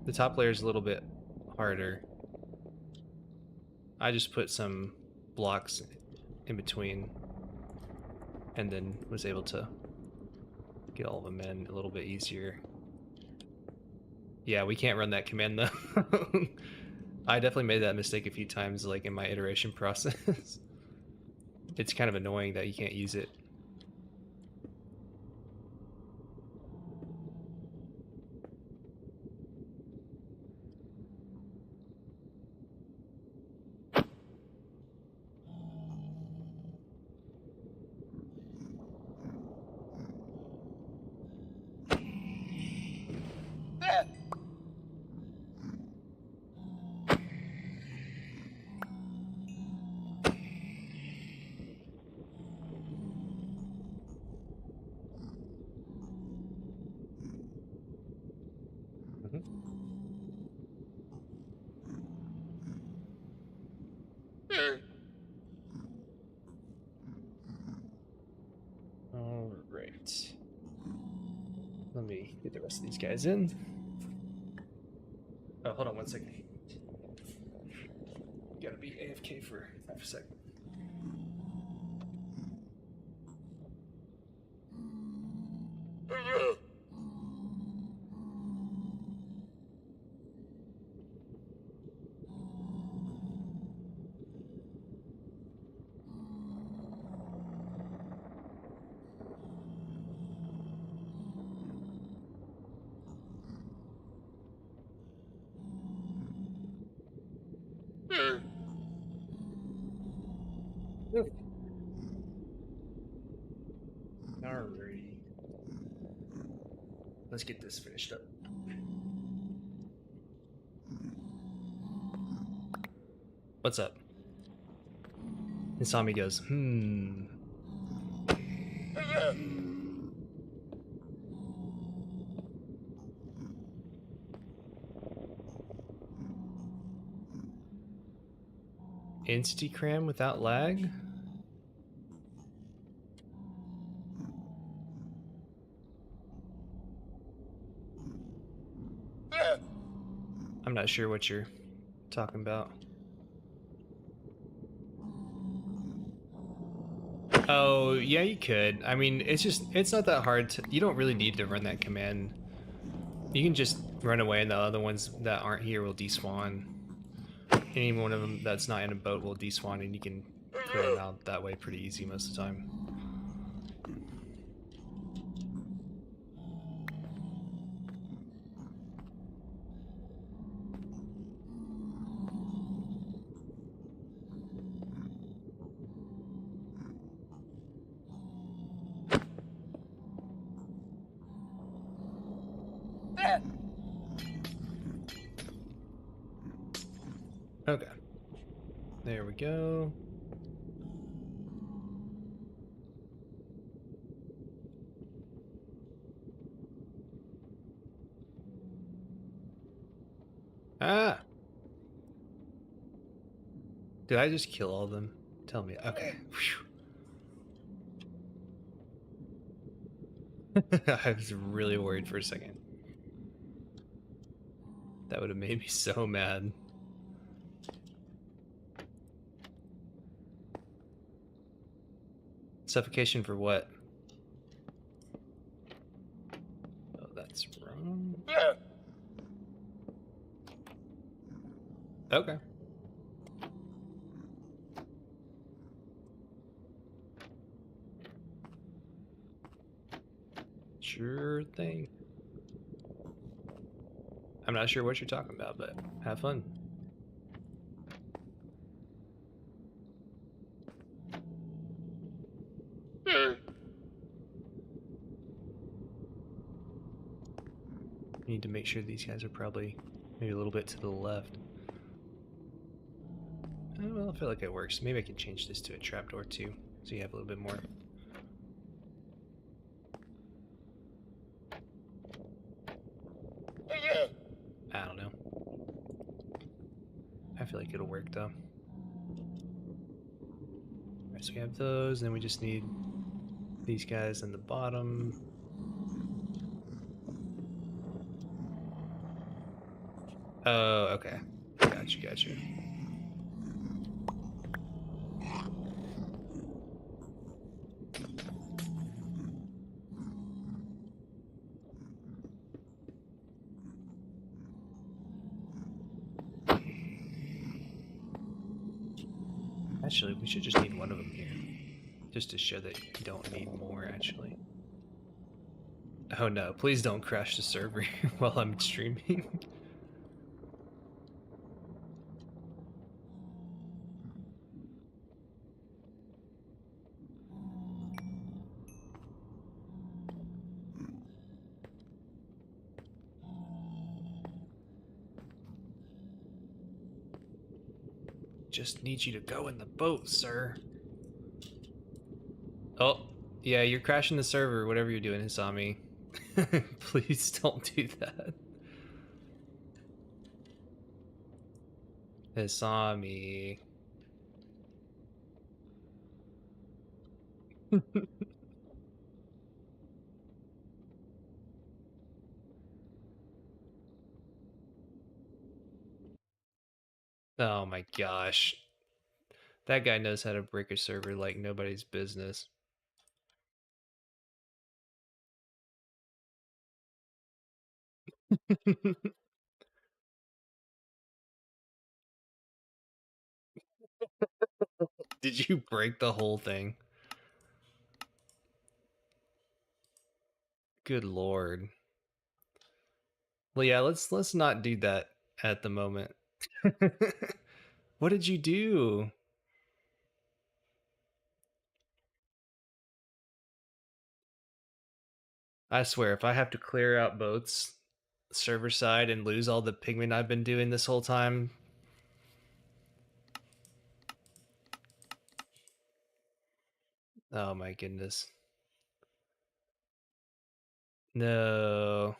The top layer is a little bit harder. I just put some blocks in between and then was able to get all of them in a little bit easier. Yeah, we can't run that command though. I definitely made that mistake a few times, like in my iteration process. It's kind of annoying that you can't use it. Mhm. All right. Let me get the rest of these guys in. Oh, hold on one second. Gotta be AFK for half a second. Alrighty. Let's get this finished up. What's up? Isami goes, Entity cram without lag? I'm not sure what you're talking about. Oh, yeah, you could. I mean, it's not that hard to, you don't really need to run that command. You can just run away and the other ones that aren't here will despawn. Any one of them that's not in a boat will despawn and you can clear them out that way pretty easy most of the time. Okay. There we go. Ah! Did I just kill all of them? Tell me. Okay. I was really worried for a second. That would have made me so mad. Suffocation for what? Oh, that's wrong. Okay. Sure thing. I'm not sure what you're talking about, but have fun. Need to make sure these guys are probably maybe a little bit to the left. Oh, well, I feel like it works. Maybe I can change this to a trapdoor too, so you have a little bit more. I don't know. I feel like it'll work though. Alright, so we have those, and then we just need these guys in the bottom. Oh, okay. Gotcha, gotcha. Actually, we should just need one of them here. Just to show that you don't need more, actually. Oh no, please don't crash the server while I'm streaming. Just need you to go in the boat, sir. Oh, yeah, you're crashing the server, whatever you're doing, Hisami. Please don't do that. Hisami. Oh my gosh. That guy knows how to break a server like nobody's business. Did you break the whole thing? Good lord. Well, yeah, let's not do that at the moment. What did you do? I swear, if I have to clear out boats server side and lose all the pigment I've been doing this whole time. Oh my goodness. No.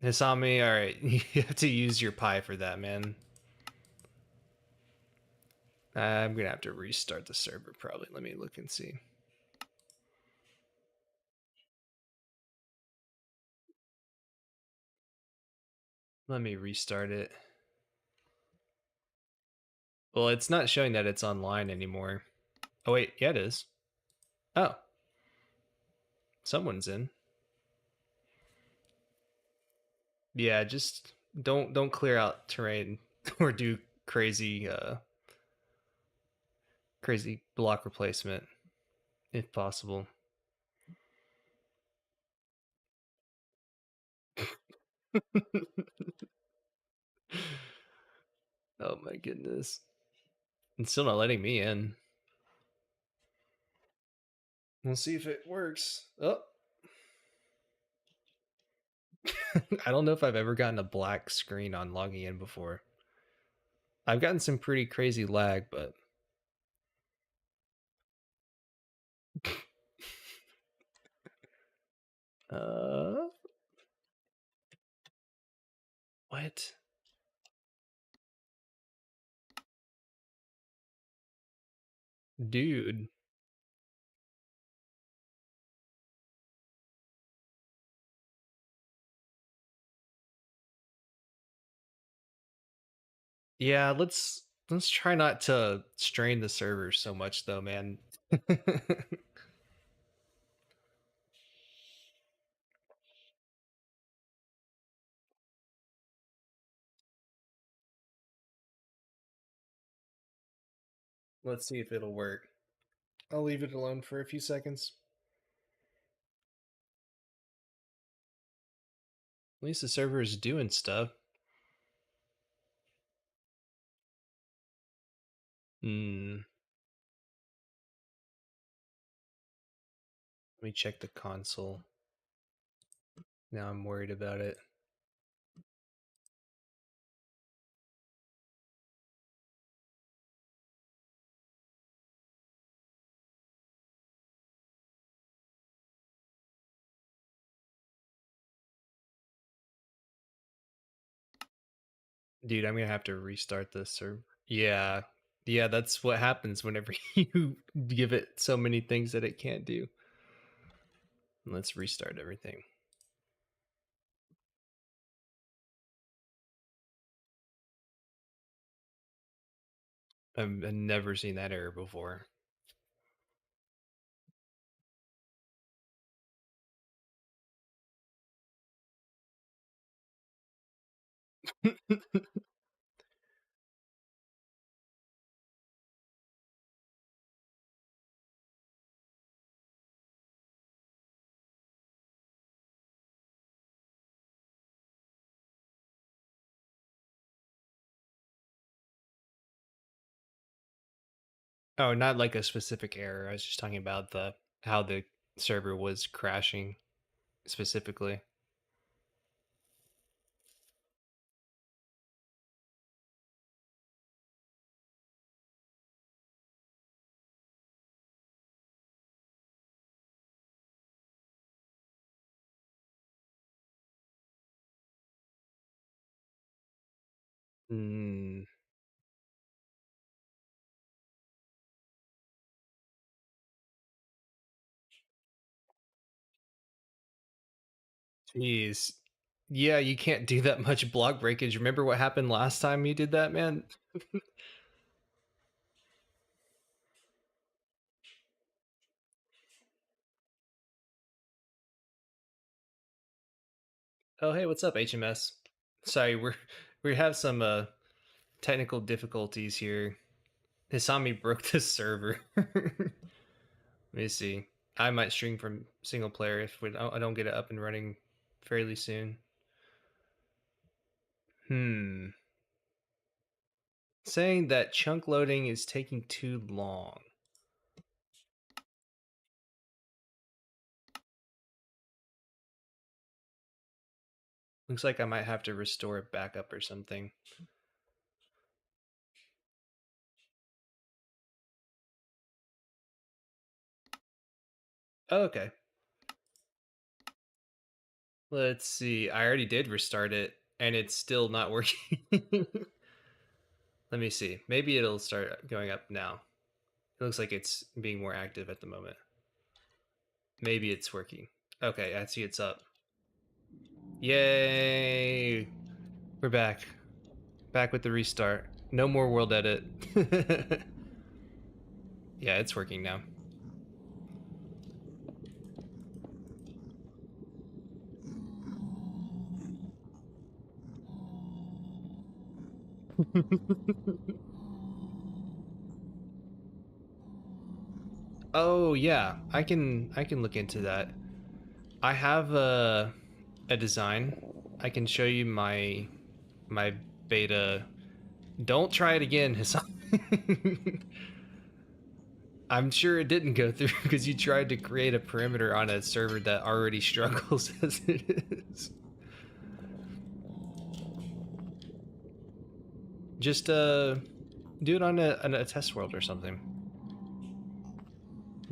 Hisami, alright. You have to use your pie for that, man. I'm gonna have to restart the server probably. Let me look and see. Let me restart it. Well, it's not showing that it's online anymore. Oh wait, yeah it is. Oh. Someone's in. Yeah, just don't clear out terrain or do crazy block replacement if possible. Oh my goodness. It's still not letting me in. We'll see if it works. Oh. I don't know if I've ever gotten a black screen on logging in before. I've gotten some pretty crazy lag, but uh what? Dude. Yeah, let's try not to strain the server so much though, man. Let's see if it'll work. I'll leave it alone for a few seconds. At least the server is doing stuff. Hmm. Let me check the console. Now I'm worried about it. Dude, I'm gonna have to restart this server. Yeah. Yeah, that's what happens whenever you give it so many things that it can't do. Let's restart everything. I've never seen that error before. Oh, not like a specific error. I was just talking about the how the server was crashing specifically. Hmm. Jeez. Yeah, you can't do that much block breakage. Remember what happened last time you did that, man? Oh, hey, what's up, HMS? Sorry, we have some technical difficulties here. Hisami broke the server. Let me see. I might stream from single player if I don't get it up and running fairly soon. Hmm. Saying that chunk loading is taking too long. Looks like I might have to restore it back up or something. Oh, okay. Let's see. I already did restart it and it's still not working. Let me see. Maybe it'll start going up now. It looks like it's being more active at the moment. Maybe it's working. Okay, I see it's up. Yay! We're back. Back with the restart. No more world edit. Yeah, it's working now. Oh yeah, I can look into that. I have a design. I can show you my beta. Don't try it again, Hassan. I'm sure it didn't go through because you tried to create a perimeter on a server that already struggles as it is. Just do it on a test world or something.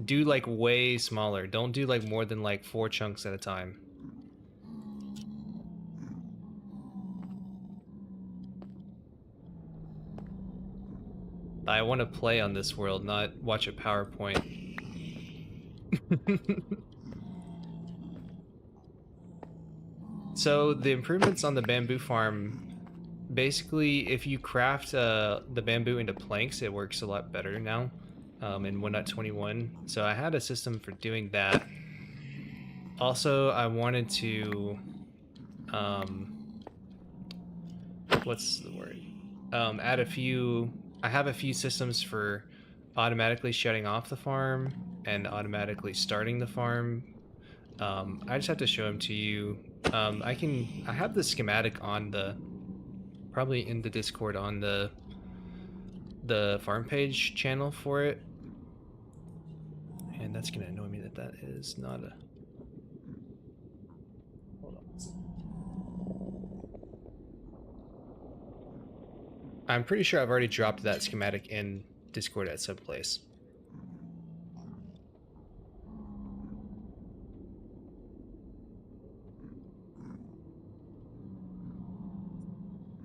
Do like way smaller. Don't do like more than like 4 chunks at a time. I want to play on this world, not watch a PowerPoint. So the improvements on the bamboo farm, basically, if you craft the bamboo into planks, it works a lot better now in 1.21. So I had a system for doing that. Also, I wanted to, um, what's the word? Add a few. I have a few systems for automatically shutting off the farm and automatically starting the farm. I just have to show them to you. I have the schematic on the, probably in the Discord on the farm page channel for it. And that's gonna annoy me that that is not a, hold on. I'm pretty sure I've already dropped that schematic in Discord at some place.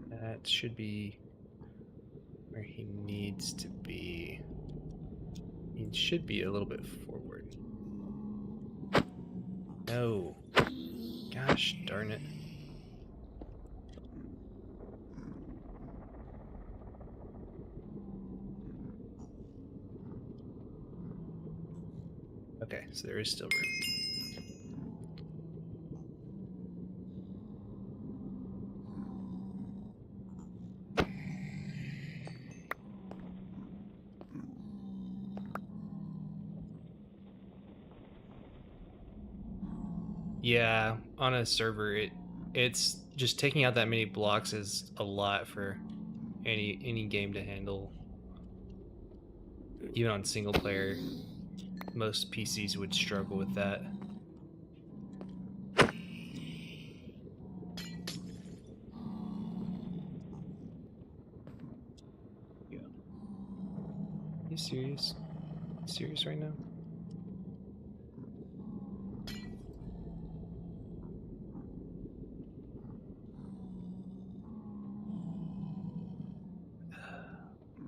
That should be where he needs to be. He should be a little bit forward. No. Gosh darn it. Okay, so there is still room. Yeah, on a server, it's just taking out that many blocks is a lot for any game to handle. Even on single player, most PCs would struggle with that. Yeah. You serious? Serious right now?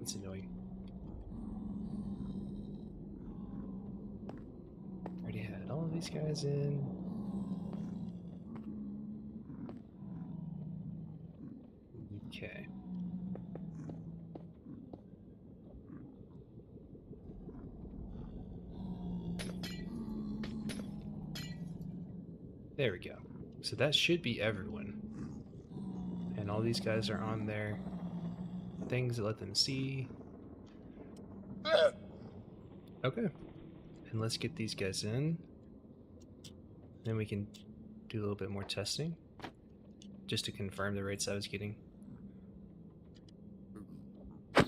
It's annoying. Already had all of these guys in. Okay. There we go. So that should be everyone. And all these guys are on their things that let them see. Okay. And let's get these guys in. Then we can do a little bit more testing. Just to confirm the rates I was getting. So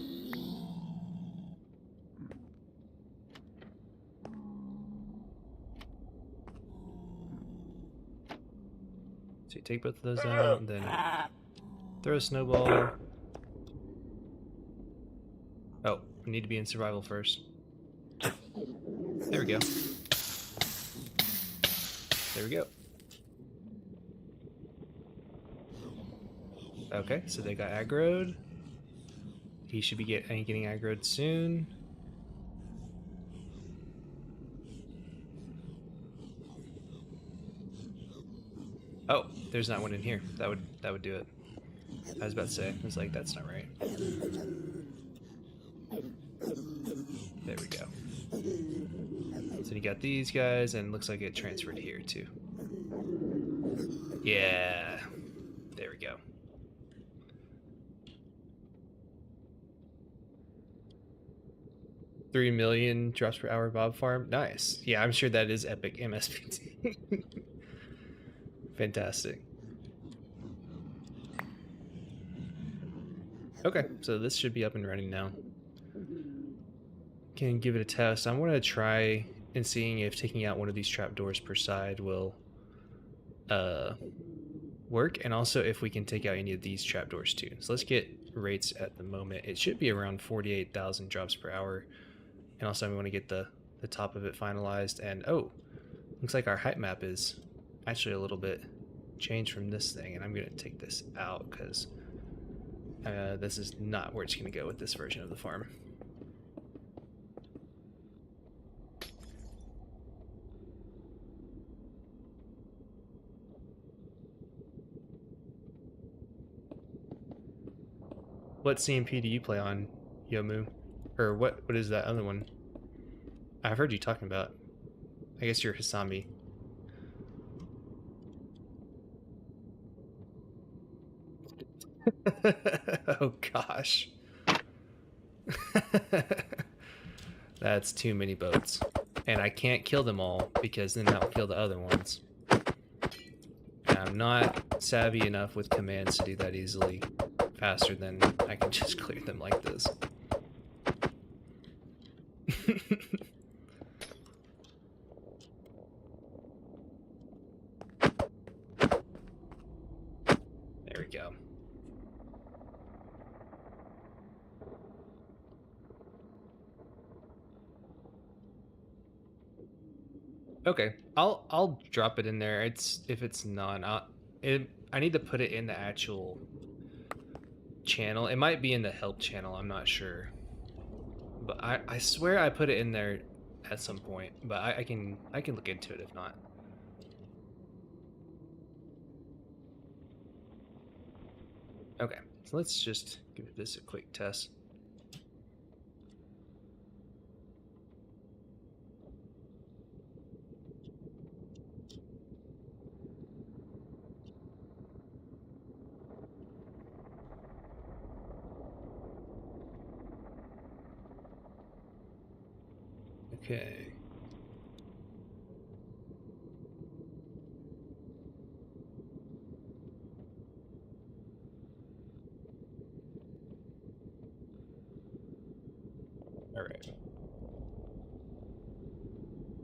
you take both of those out, and then throw a snowball. Oh, we need to be in survival first. There we go. There we go. Okay, so they got aggroed. He should be getting aggroed soon. Oh, there's not one in here. That would do it. I was about to say, I was like, that's not right. There we go. So you got these guys, and it looks like it transferred here too. Yeah, there we go. $3 million drops per hour Bob Farm. Nice. Yeah, I'm sure that is epic MSPT. Fantastic. Okay, so this should be up and running now. Can give it a test. I'm going to try and seeing if taking out one of these trapdoors per side will work, and also if we can take out any of these trapdoors too. So let's get rates at the moment. It should be around 48,000 drops per hour. And also we want to get the top of it finalized. And oh, looks like our height map is actually a little bit changed from this thing. And I'm going to take this out because this is not where it's going to go with this version of the farm. What CMP do you play on, Yomu? Or what is that other one? I've heard you talking about. I guess you're Hisami. Oh gosh. That's too many boats. And I can't kill them all because then that will kill the other ones. And I'm not savvy enough with commands to do that easily, faster than I can just clear them like this. There we go. Okay, I'll drop it in there. It's if it's not, I need to put it in the actual channel. It might be in the help channel. I'm not sure, but I swear I put it in there at some point. But I can look into it if not. Okay, so let's just give this a quick test. Okay. All right.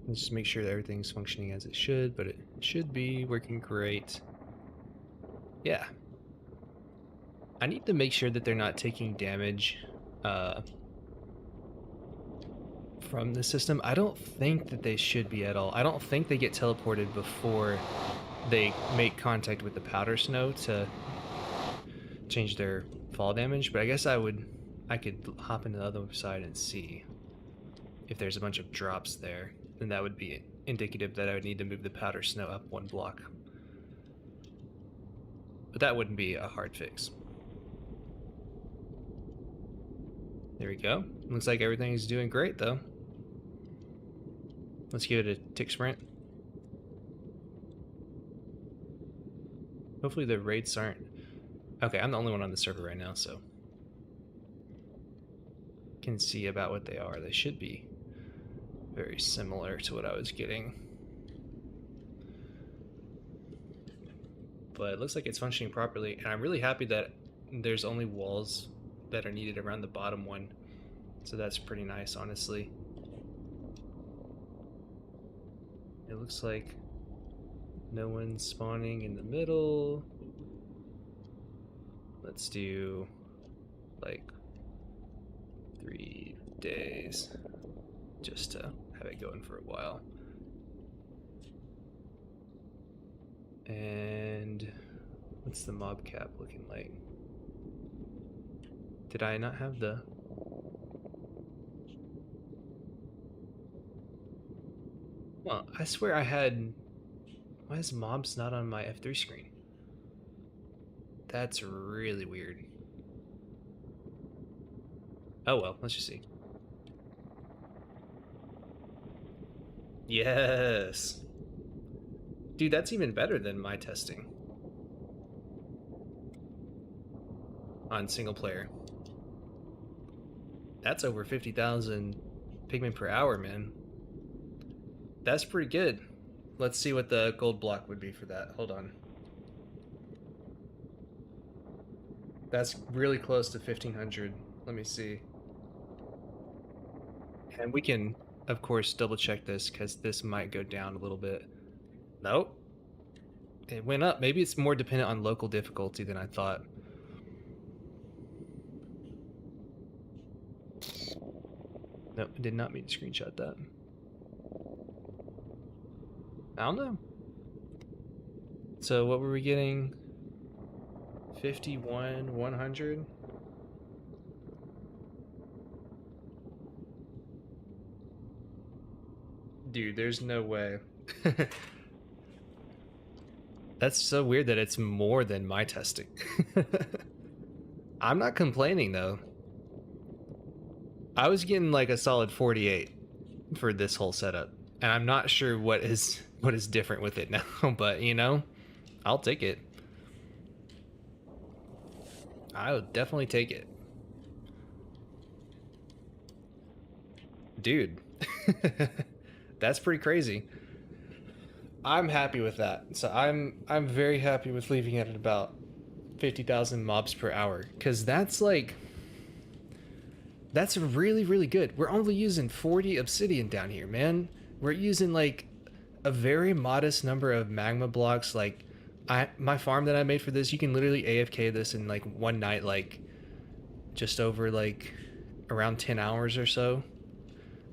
Let's just make sure that everything's functioning as it should, but it should be working great. Yeah. I need to make sure that they're not taking damage from the system. I don't think that they should be at all. I don't think they get teleported before they make contact with the powder snow to change their fall damage, but I guess I could hop into the other side and see if there's a bunch of drops there. Then that would be indicative that I would need to move the powder snow up 1 block. But that wouldn't be a hard fix. There we go. Looks like everything's doing great though. Let's give it a tick sprint. Hopefully the raids aren't... Okay, I'm the only one on the server right now, so... can see about what they are. They should be very similar to what I was getting. But it looks like it's functioning properly, and I'm really happy that there's only walls that are needed around the bottom one. So that's pretty nice, honestly. It looks like no one's spawning in the middle. Let's do like 3 days just to have it going for a while. And what's the mob cap looking like? Did I not have the... Well, I swear I had... Why is mobs not on my F3 screen? That's really weird. Oh well, let's just see. Yes! Dude, that's even better than my testing. On single player. That's over 50,000 pigment per hour, man. That's pretty good. Let's see what the gold block would be for that. Hold on. That's really close to 1,500. Let me see. And we can, of course, double check this because this might go down a little bit. Nope. It went up. Maybe it's more dependent on local difficulty than I thought. Nope, I did not mean to screenshot that. I don't know. So what were we getting? 51, 100? Dude, there's no way. That's so weird that it's more than my testing. I'm not complaining though. I was getting like a solid 48 for this whole setup, and I'm not sure what is different with it now, but you know, I'll take it. I would definitely take it. Dude, that's pretty crazy. I'm happy with that. So I'm very happy with leaving it at about 50,000 mobs per hour, because that's really good. We're only using 40 obsidian down here, man. We're using like a very modest number of magma blocks. Like my farm that I made for this, you can literally AFK this in like one night, like just over like around 10 hours or so.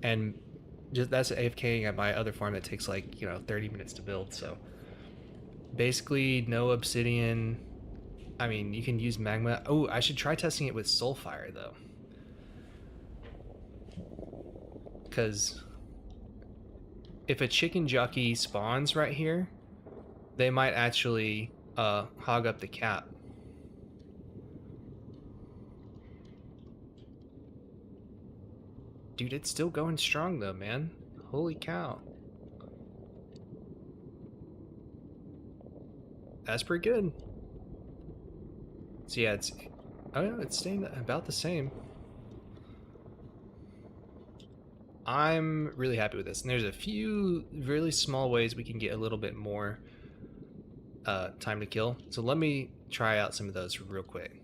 And just that's AFKing at my other farm that takes like, 30 minutes to build. So basically no obsidian. I mean, you can use magma. Oh, I should try testing it with soulfire though, because if a chicken jockey spawns right here, they might actually hog up the cap. Dude, it's still going strong though, man. Holy cow. That's pretty good. So yeah, it's staying about the same. I'm really happy with this. And there's a few really small ways we can get a little bit more time to kill. So let me try out some of those real quick.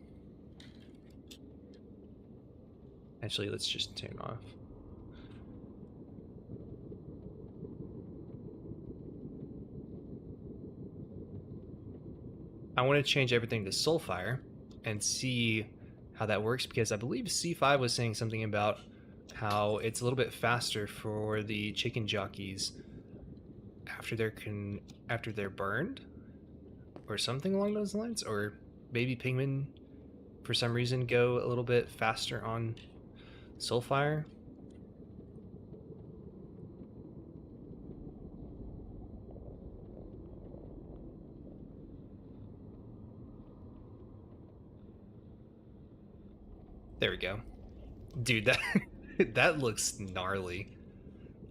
Actually, let's just turn off. I want to change everything to Soulfire and see how that works, because I believe C5 was saying something about how it's a little bit faster for the chicken jockeys after they're burned, or something along those lines. Or baby pigmen for some reason go a little bit faster on Soulfire. There we go. Dude, that that looks gnarly.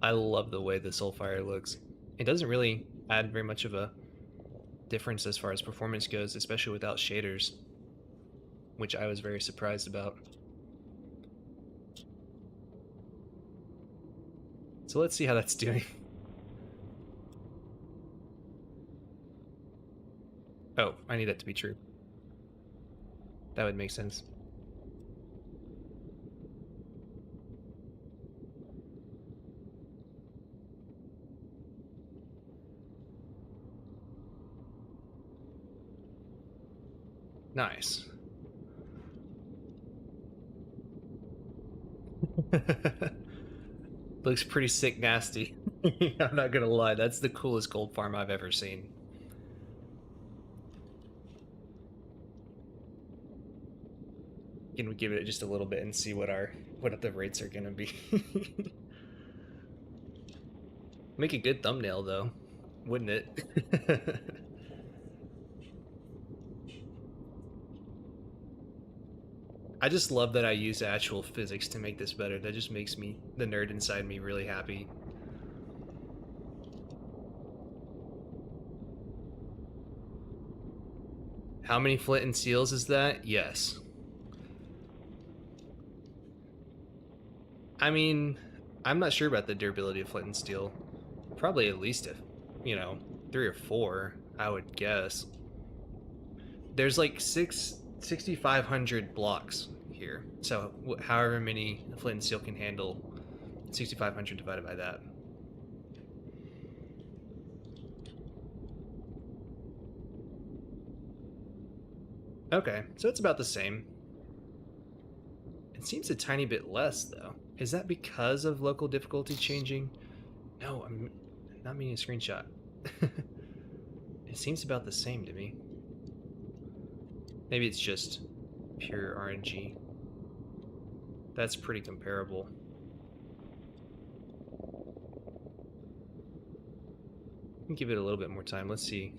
I love the way the Soulfire looks. It doesn't really add very much of a difference as far as performance goes, especially without shaders, which I was very surprised about. So let's see how that's doing. Oh, I need that to be true. That would make sense. Nice. Looks pretty sick nasty. I'm not gonna lie, that's the coolest gold farm I've ever seen. Can we give it just a little bit and see what the rates are gonna be? Make a good thumbnail though, wouldn't it? I just love that I use actual physics to make this better. That just makes me, the nerd inside me, really happy. How many flint and steels is that? Yes. I mean, I'm not sure about the durability of flint and steel. Probably at least if, 3 or 4, I would guess. There's like 6,500 blocks here. So however many flint and steel can handle, 6,500 divided by that. Okay, so it's about the same. It seems a tiny bit less though. Is that because of local difficulty changing? No, I'm not meaning a screenshot. It seems about the same to me. Maybe it's just pure RNG. That's pretty comparable. Give it a little bit more time. Let's see.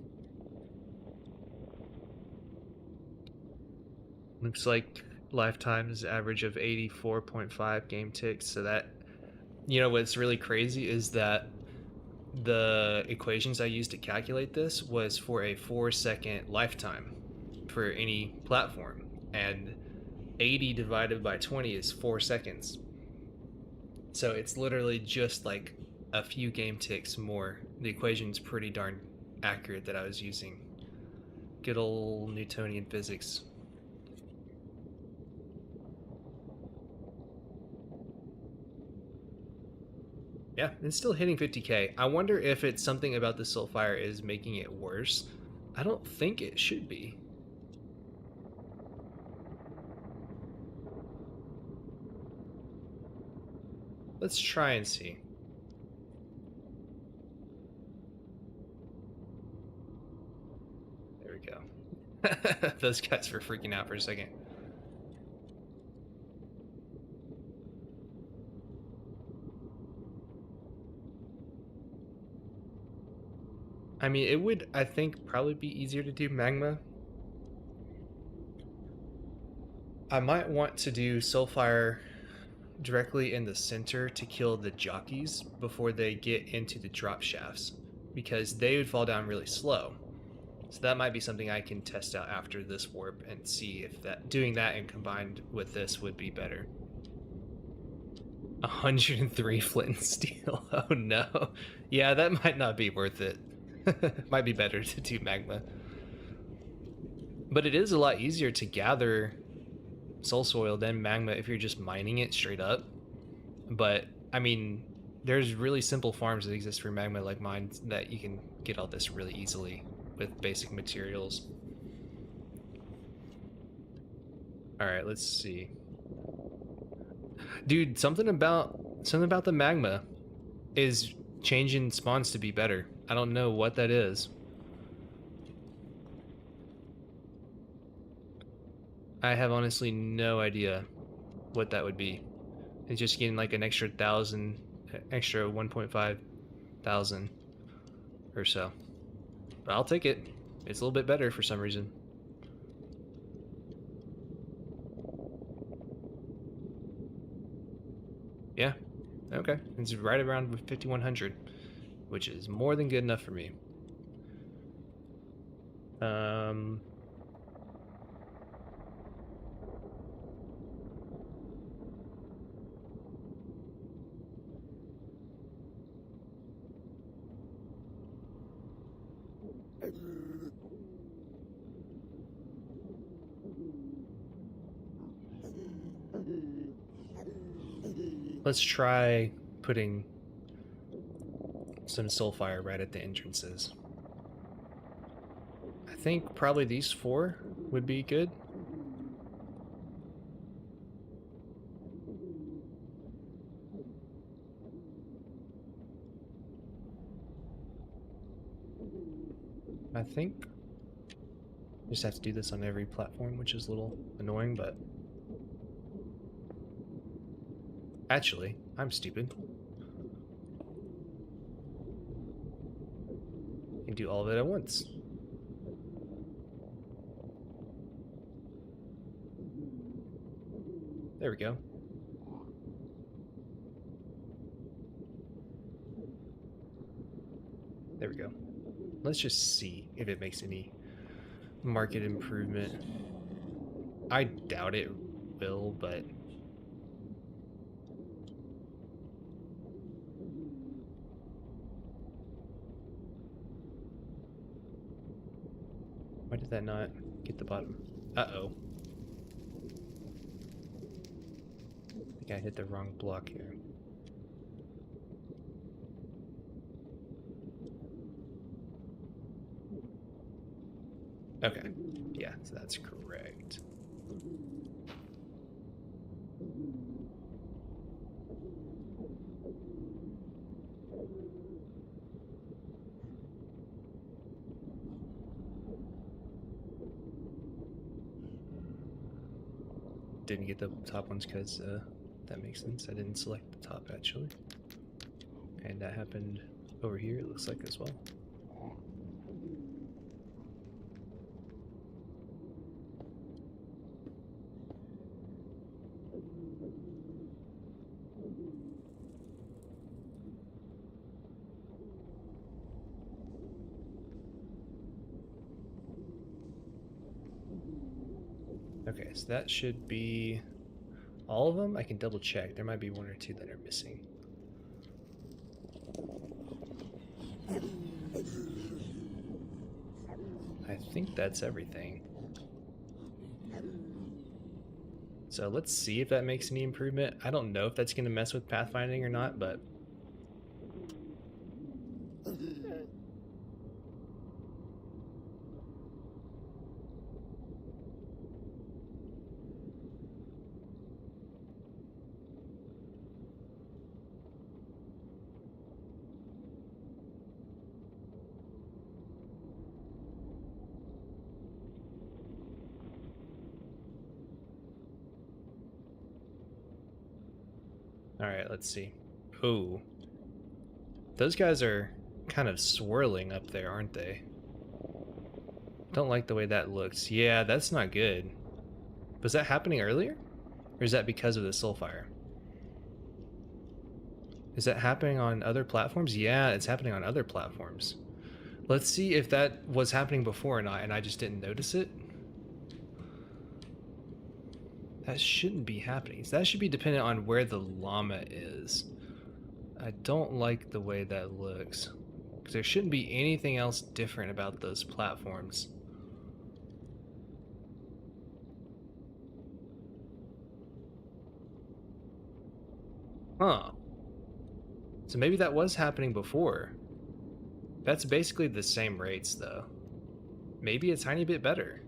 Looks like lifetime's average of 84.5 game ticks. So that, what's really crazy is that the equations I used to calculate this was for a 4-second lifetime for any platform, and 80 divided by 20 is 4 seconds. So it's literally just like a few game ticks more. The equation's pretty darn accurate that I was using. Good old Newtonian physics. Yeah, it's still hitting 50k. I wonder if it's something about the Soulfire is making it worse. I don't think it should be. Let's try and see. There we go. Those guys were freaking out for a second. I mean, it would, I think, probably be easier to do magma. I might want to do Soulfire directly in the center to kill the jockeys before they get into the drop shafts, because they would fall down really slow. So that might be something I can test out after this warp and see if that doing that and combined with this would be better. 103 flint and steel. Oh no. Yeah, that might not be worth it. Might be better to do magma. But it is a lot easier to gather soul soil than magma if you're just mining it straight up. But I mean, there's really simple farms that exist for magma like mine that you can get all this really easily with basic materials. All right, let's see. Dude, something about the magma is changing spawns to be better. I don't know what that is. I have honestly no idea what that would be. It's just getting like an extra 1,000, extra 1.5 thousand or so. But I'll take it. It's a little bit better for some reason. Yeah, okay. It's right around 5,100, which is more than good enough for me. Um, let's try putting some Soulfire right at the entrances. I think probably these 4 would be good. I think just have to do this on every platform, which is a little annoying, but actually, I'm stupid. I can do all of it at once. There we go. There we go. Let's just see if it makes any market improvement. I doubt it will, but why did that not get the bottom? Uh-oh. I think I hit the wrong block here. Okay. Yeah, so that's correct. Didn't get the top ones because that makes sense. I didn't select the top actually. And that happened over here, it looks like, as well. Okay, so that should be all of them? I can double check. There might be one or two that are missing. I think that's everything. So let's see if that makes any improvement. I don't know if that's going to mess with pathfinding or not, but... Alright, let's see. Ooh. Those guys are kind of swirling up there, aren't they? Don't like the way that looks. Yeah, that's not good. Was that happening earlier? Or is that because of the Soulfire? Is that happening on other platforms? Yeah, it's happening on other platforms. Let's see if that was happening before or not, and I just didn't notice it. That shouldn't be happening. So that should be dependent on where the llama is. I don't like the way that looks. Because there shouldn't be anything else different about those platforms. Huh. So maybe that was happening before. That's basically the same rates, though. Maybe a tiny bit better.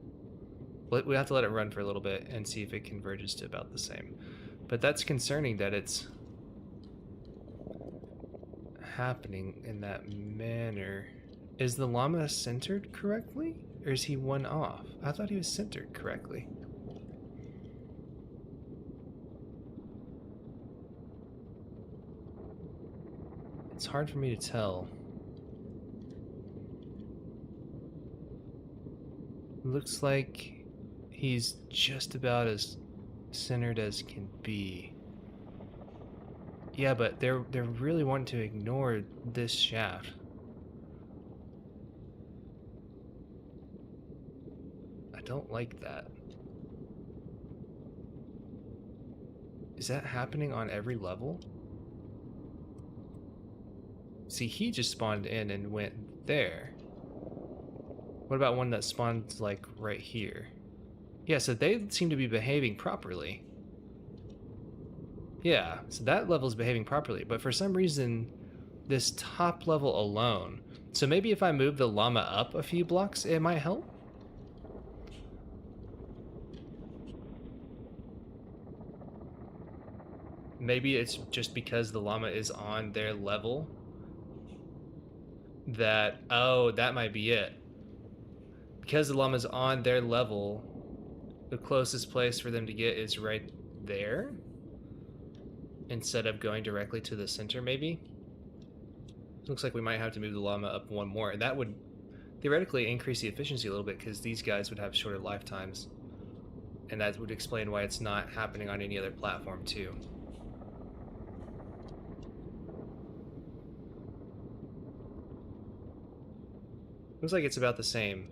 We have to let it run for a little bit and see if it converges to about the same. But that's concerning that it's happening in that manner. Is the llama centered correctly? Or is he one off? I thought he was centered correctly. It's hard for me to tell. Looks like he's just about as centered as can be. Yeah, but they're really wanting to ignore this shaft. I don't like that. Is that happening on every level? See, he just spawned in and went there. What about one that spawned, like, right here? Yeah, so they seem to be behaving properly. Yeah, so that level's behaving properly, but for some reason, this top level alone... So maybe if I move the llama up a few blocks, it might help? Maybe it's just because the llama is on their level that... Oh, that might be it. Because the llama's on their level, the closest place for them to get is right there, instead of going directly to the center, maybe? Looks like we might have to move the llama up one more, and that would theoretically increase the efficiency a little bit, because these guys would have shorter lifetimes. And that would explain why it's not happening on any other platform, too. Looks like it's about the same.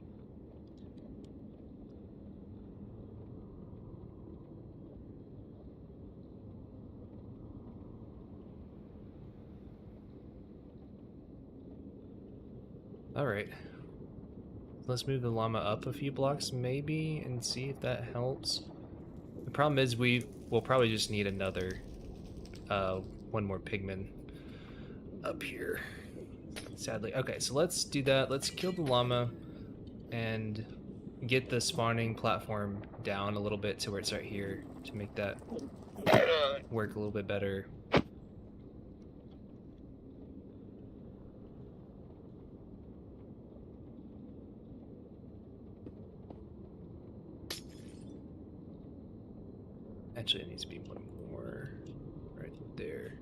Alright. Let's move the llama up a few blocks, maybe, and see if that helps. The problem is we'll probably just need another, one more pigman up here, sadly. Okay, so let's do that. Let's kill the llama and get the spawning platform down a little bit to where it's right here to make that work a little bit better. Actually, it needs to be one more right there.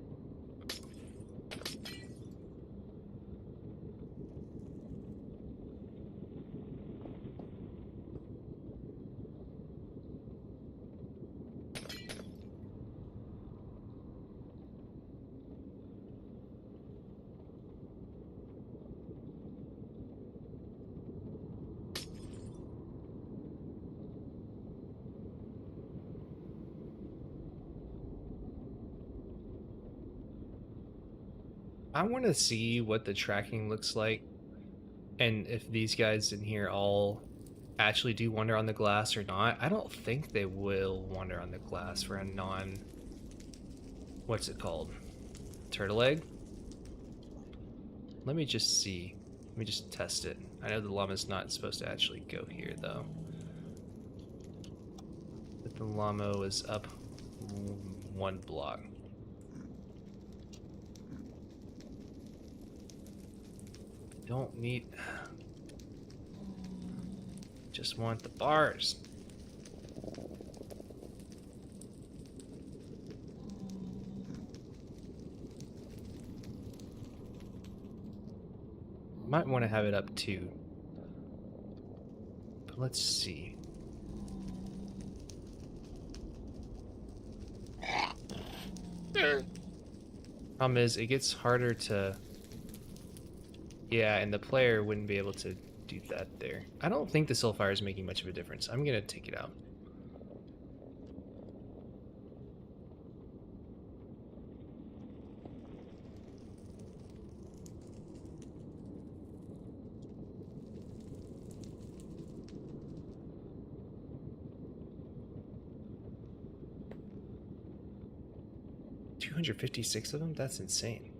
I want to see what the tracking looks like, and if these guys in here all actually do wander on the glass or not. I don't think they will wander on the glass for a non... What's it called? Turtle egg? Let me just see. Let me just test it. I know the llama's not supposed to actually go here, though. But the llama was up one block. Don't need... Just want the bars. Might want to have it up too. But let's see. Problem is, it gets harder to... Yeah, and the player wouldn't be able to do that there. I don't think the Soulfire is making much of a difference. I'm gonna take it out. $256 of them? That's insane.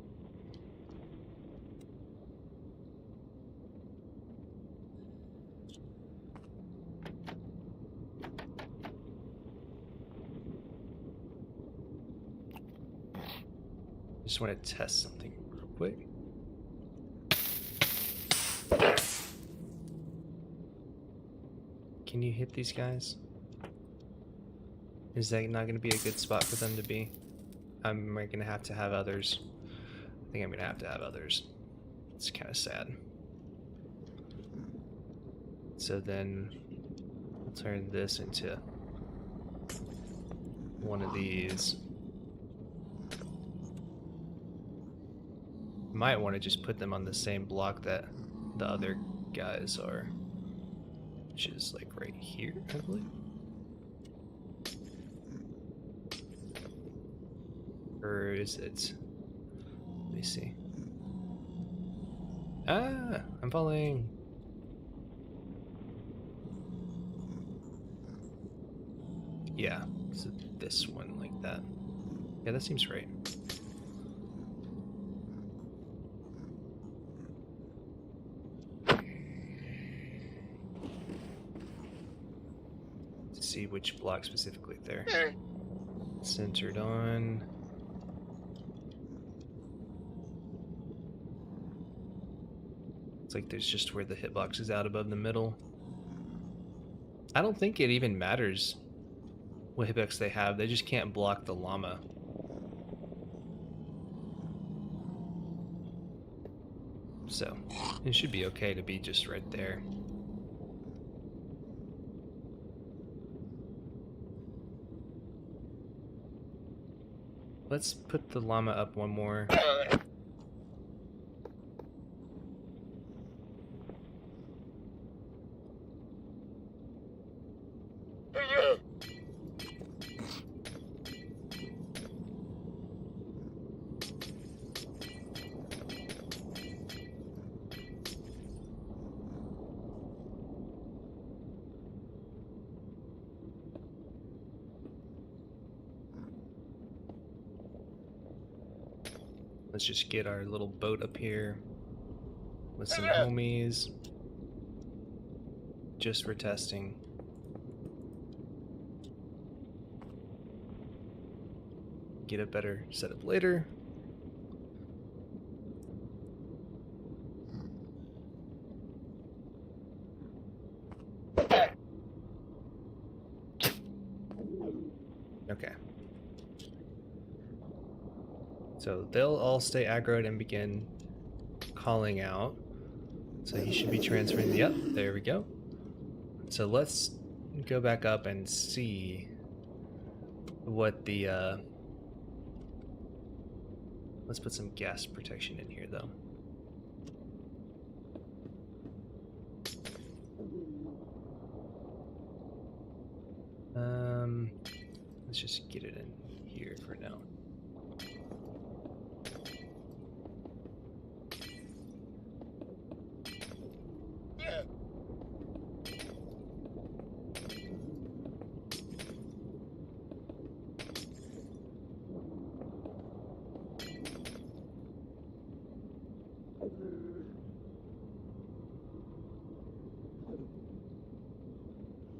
Just want to test something real quick. Can you hit these guys? Is that not going to be a good spot for them to be? Am I going to have others? I think I'm going to have others. It's kind of sad. So then we'll turn this into one of these. Might want to just put them on the same block that the other guys are, which is like right here, I believe. Or is it? Let me see. Ah, I'm falling. Yeah, so this one like that. Yeah, that seems right. See which block specifically there. Centered on. It's like there's just where the hitbox is out above the middle. I don't think it even matters what hitbox they have. They just can't block the llama. So it should be okay to be just right there. Let's put the llama up one more. Let's just get our little boat up here with some homies, just for testing. Get a better setup later. Okay. So they'll all stay aggroed and begin calling out. So he should be transferring. Yep, there we go. So let's go back up and see what the let's put some gas protection in here though. Let's just get it in here for now.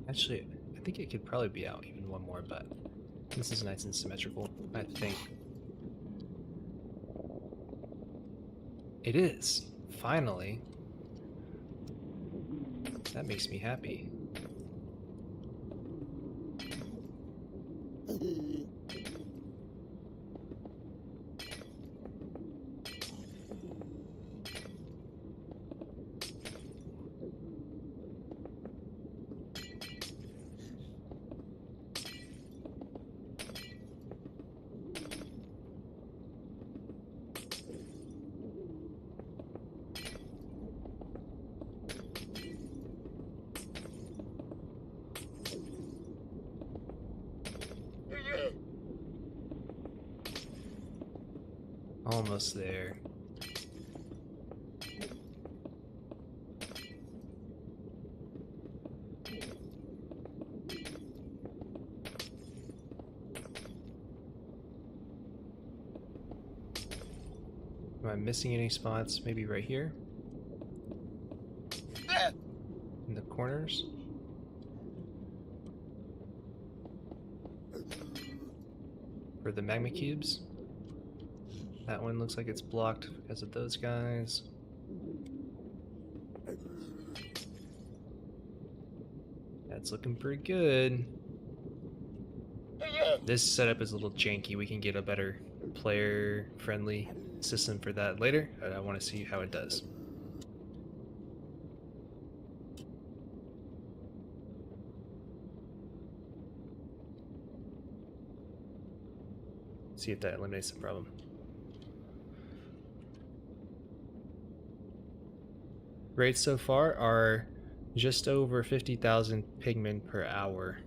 Actually, I think it could probably be out even one more, but this is nice and symmetrical, I think. It is. Finally. That makes me happy. Almost there. Am I missing any spots? Maybe right here? In the corners? For the magma cubes? That one looks like it's blocked because of those guys. That's looking pretty good. This setup is a little janky. We can get a better player-friendly system for that later. I want to see how it does. See if that eliminates the problem. Rates so far are just over 50,000 pigment per hour,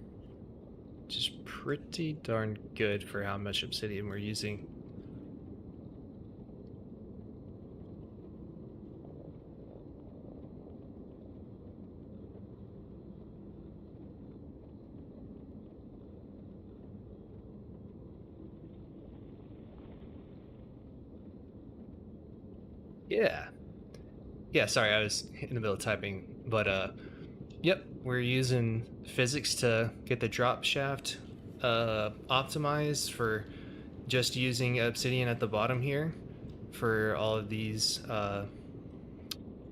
which is pretty darn good for how much obsidian we're using. Yeah, sorry, I was in the middle of typing, but yep, we're using physics to get the drop shaft optimized for just using obsidian at the bottom here for all of these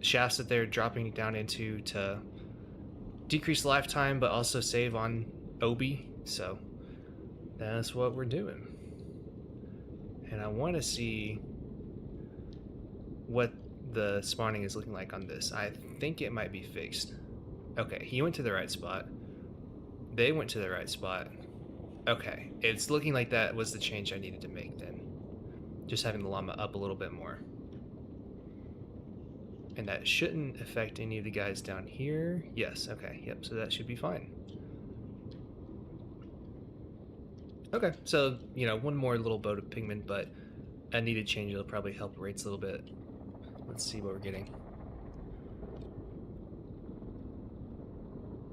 shafts that they're dropping down into to decrease lifetime but also save on Obi, so that's what we're doing. And I want to see what the spawning is looking like on this. I think it might be fixed. Okay, he went to the right spot. They went to the right spot. Okay, it's looking like that was the change I needed to make then. Just having the llama up a little bit more. And that shouldn't affect any of the guys down here. Yes, okay, yep, so that should be fine. Okay, so, you know, one more little boat of pigment, but a needed change will probably help rates a little bit. Let's see what we're getting.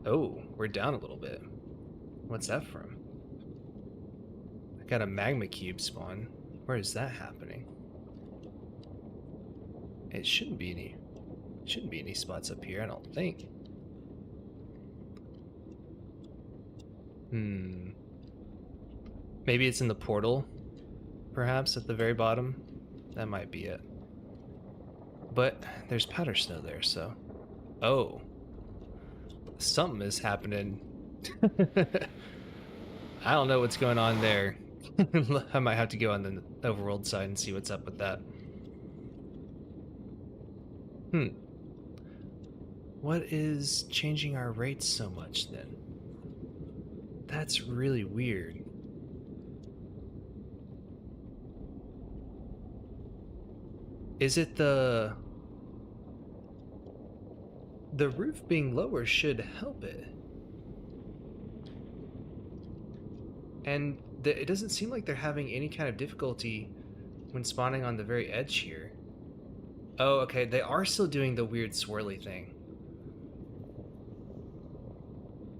Oh, we're down a little bit. What's that from? I got a magma cube spawn. Where is that happening? It shouldn't be any spots up here, I don't think. Maybe it's in the portal, perhaps at the very bottom. That might be it. But there's powder snow there, so... Oh. Something is happening. I don't know what's going on there. I might have to go on the overworld side and see what's up with that. What is changing our rates so much then? That's really weird. Is it the roof being lower should help it? And it doesn't seem like they're having any kind of difficulty when spawning on the very edge here. Oh, okay, they are still doing the weird swirly thing.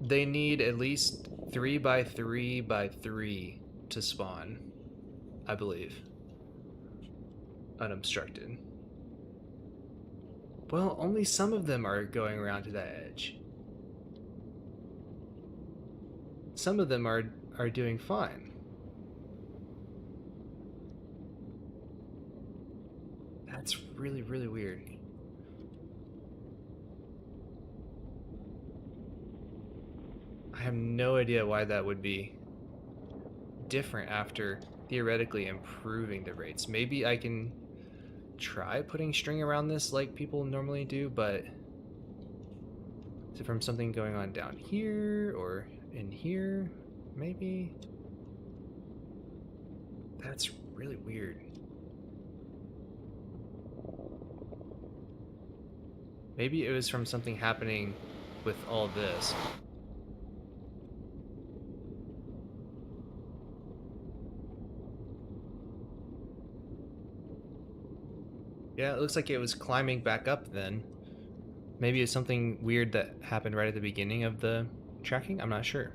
They need at least 3 by 3 by 3 to spawn, I believe. Unobstructed. Well, only some of them are going around to that edge. Some of them are doing fine. That's really, really weird. I have no idea why that would be different after theoretically improving the rates. Maybe I can try putting string around this like people normally do, but is it from something going on down here or in here? Maybe? That's really weird. Maybe it was from something happening with all this. Yeah, it looks like it was climbing back up then. Maybe it's something weird that happened right at the beginning of the tracking? I'm not sure.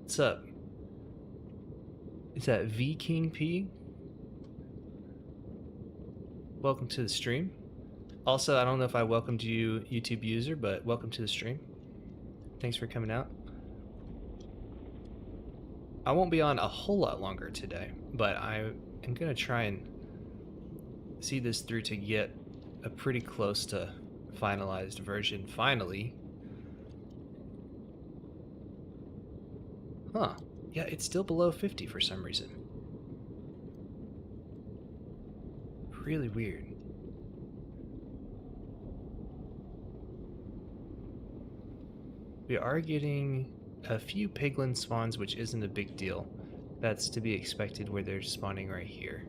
What's up? Is that V King P? Welcome to the stream. Also, I don't know if I welcomed you, YouTube user, but welcome to the stream. Thanks for coming out. I won't be on a whole lot longer today, but I am going to try and see this through to get a pretty close to finalized version finally. Huh. Yeah, it's still below 50 for some reason. Really weird. We are getting a few piglin spawns, which isn't a big deal. That's to be expected where they're spawning right here.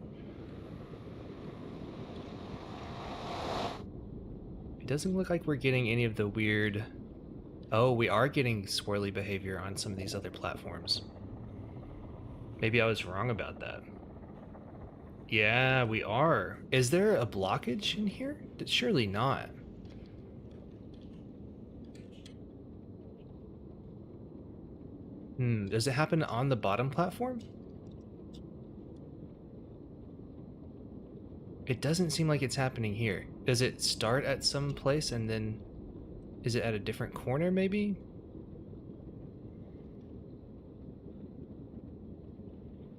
It doesn't look like we're getting any of the weird... Oh, we are getting swirly behavior on some of these other platforms. Maybe I was wrong about that. Yeah, we are. Is there a blockage in here? Surely not. Does it happen on the bottom platform? It doesn't seem like it's happening here. Does it start at some place and then... Is it at a different corner, maybe?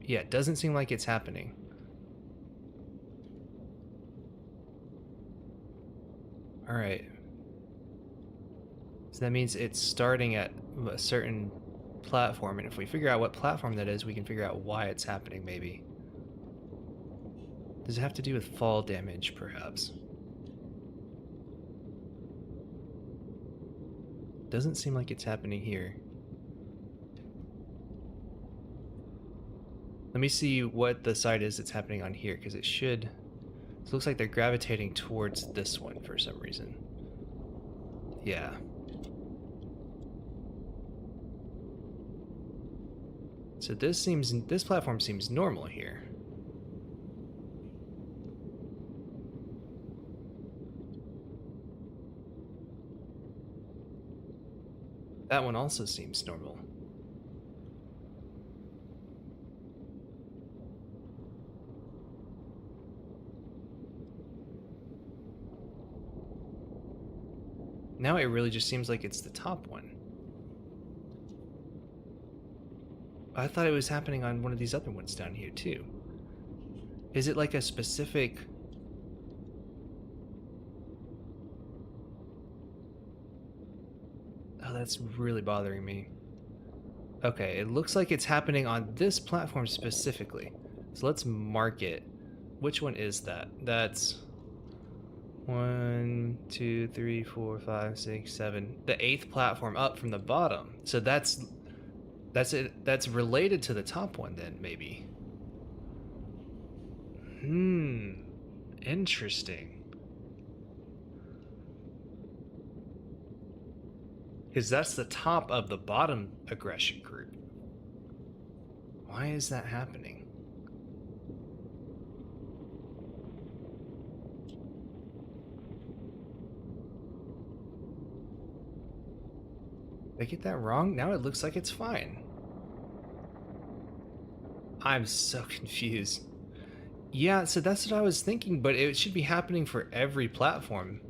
Yeah, it doesn't seem like it's happening. Alright. So that means it's starting at a certain platform, and if we figure out what platform that is, we can figure out why it's happening, maybe. Does it have to do with fall damage, perhaps? Doesn't seem like it's happening here. Let me see what the side is that's happening on here, because it should... It looks like they're gravitating towards this one for some reason. Yeah. So this platform seems normal here. That one also seems normal. Now it really just seems like it's the top one. I thought it was happening on one of these other ones down here too. Is it like a specific... Oh, that's really bothering me. Okay, it looks like it's happening on this platform specifically. So let's mark it. Which one is that? That's 1, 2, 3, 4, 5, 6, 7. The 8th platform up from the bottom. So that's it. That's related to the top one then, maybe. Interesting. Because that's the top of the bottom aggression group. Why is that happening? Did I get that wrong? Now it looks like it's fine. I'm so confused. Yeah, so that's what I was thinking, but it should be happening for every platform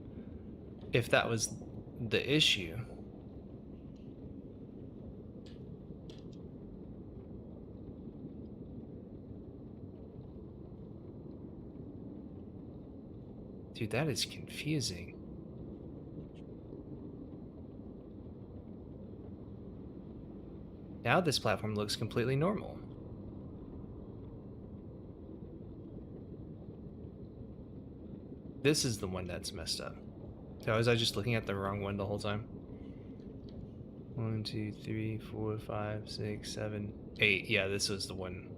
if that was the issue. Dude, that is confusing. Now this platform looks completely normal. This is the one that's messed up. So was I just looking at the wrong one the whole time? 1, 2, 3, 4, 5, 6, 7, 8. Yeah, this was the one.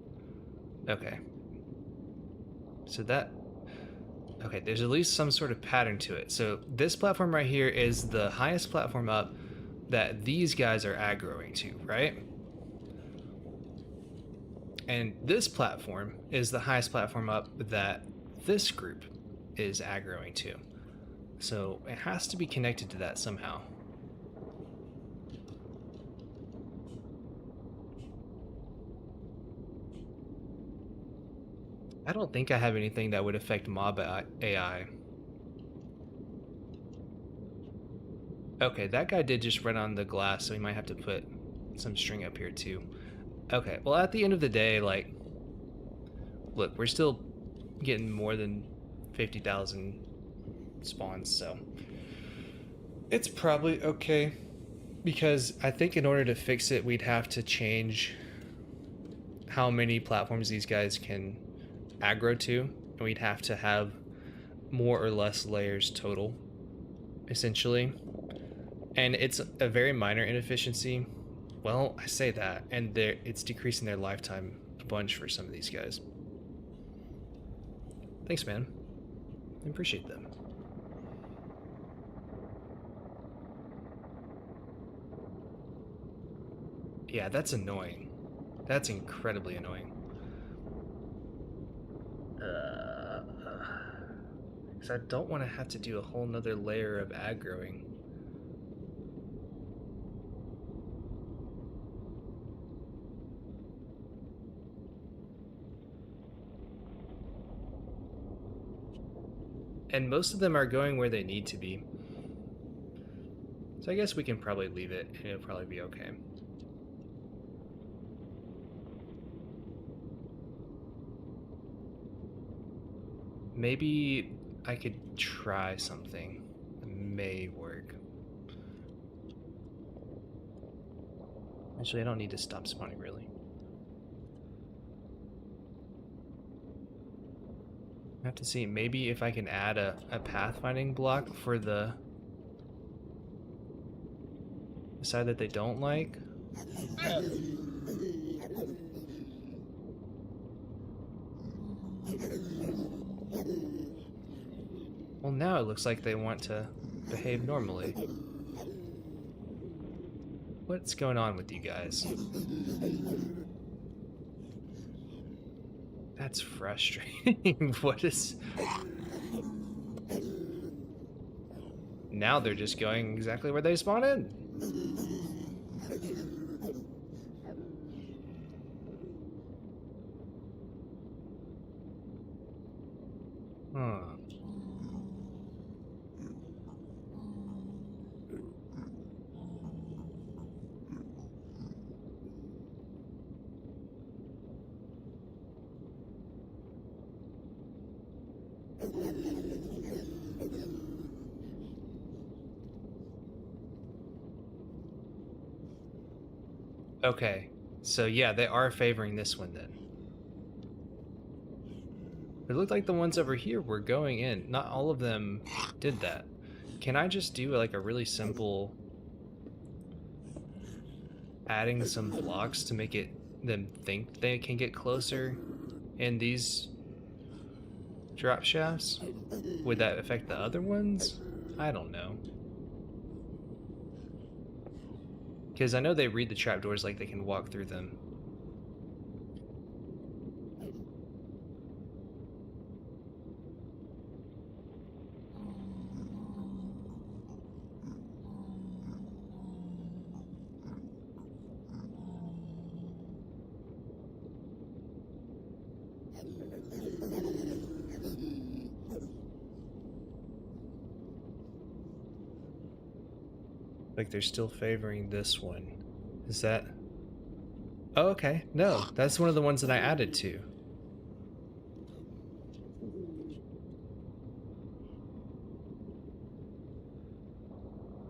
Okay. So that... Okay, there's at least some sort of pattern to it. So this platform right here is the highest platform up that these guys are aggroing to, right? And this platform is the highest platform up that this group is aggroing to. So it has to be connected to that somehow. I don't think I have anything that would affect mob AI. Okay, that guy did just run on the glass, so we might have to put some string up here too. Okay, well at the end of the day, like, look, we're still getting more than 50,000 spawns, so it's probably okay. Because I think in order to fix it, we'd have to change how many platforms these guys can aggro to, and we'd have to have more or less layers total, essentially. And it's a very minor inefficiency. Well, I say that, and it's decreasing their lifetime a bunch for some of these guys. Thanks, man. I appreciate them. Yeah, that's annoying. That's incredibly annoying. Because I don't want to have to do a whole nother layer of aggroing. And most of them are going where they need to be. So I guess we can probably leave it, and it'll probably be okay. Maybe I could try something. It may work. Actually, I don't need to stop spawning, really. I have to see, maybe if I can add a pathfinding block for the side that they don't like. Well, now it looks like they want to behave normally. What's going on with you guys? That's frustrating. What is... Now they're just going exactly where they spawn in. Huh. Okay, so yeah, they are favoring this one then. It looked like the ones over here were going in. Not all of them did that. Can I just do like a really simple adding some blocks to make them think they can get closer in these drop shafts? Would that affect the other ones? I don't know. Because I know they read the trapdoors like they can walk through them. Like they're still favoring this one. Is that... Oh, okay. No, that's one of the ones that I added to.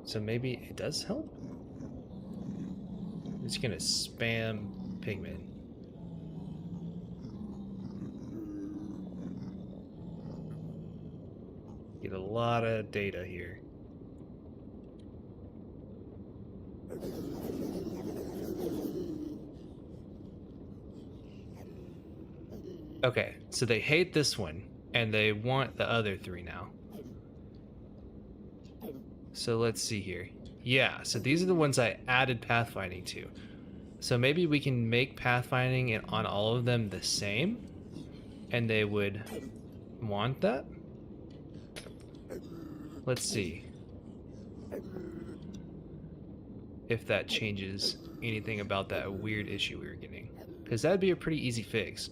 So maybe it does help? It's gonna spam pigmen. Get a lot of data here. Okay, so they hate this one, and they want the other three now. So let's see here. Yeah, so these are the ones I added pathfinding to. So maybe we can make pathfinding on all of them the same, and they would want that? Let's see if that changes anything about that weird issue we were getting. Because that'd be a pretty easy fix.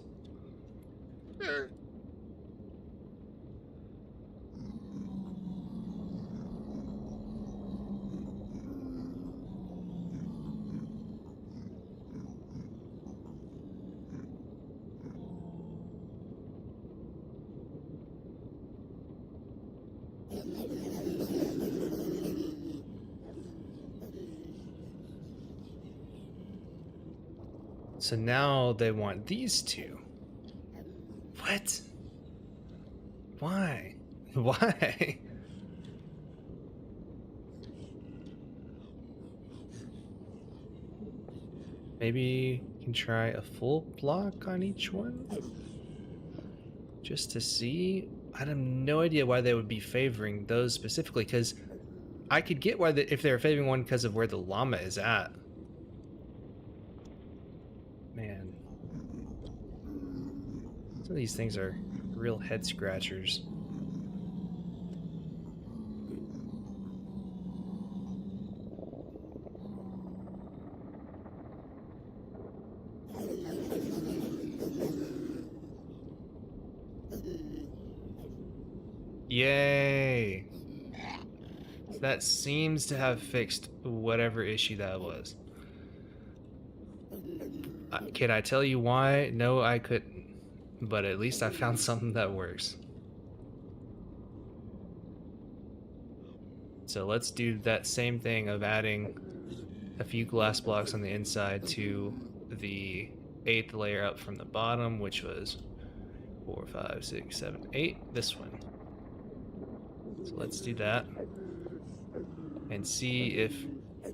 So now they want these two. What? Why? Why? Maybe we can try a full block on each one? Just to see? I have no idea why they would be favoring those specifically, because I could get why if they're favoring one because of where the llama is at. Man. Some of these things are real head scratchers. Yay! That seems to have fixed whatever issue that was. Can I tell you why? No, I couldn't. But at least I found something that works. So let's do that same thing of adding a few glass blocks on the inside to the 8th layer up from the bottom, which was 4, 5, 6, 7, 8. This one. So let's do that and see if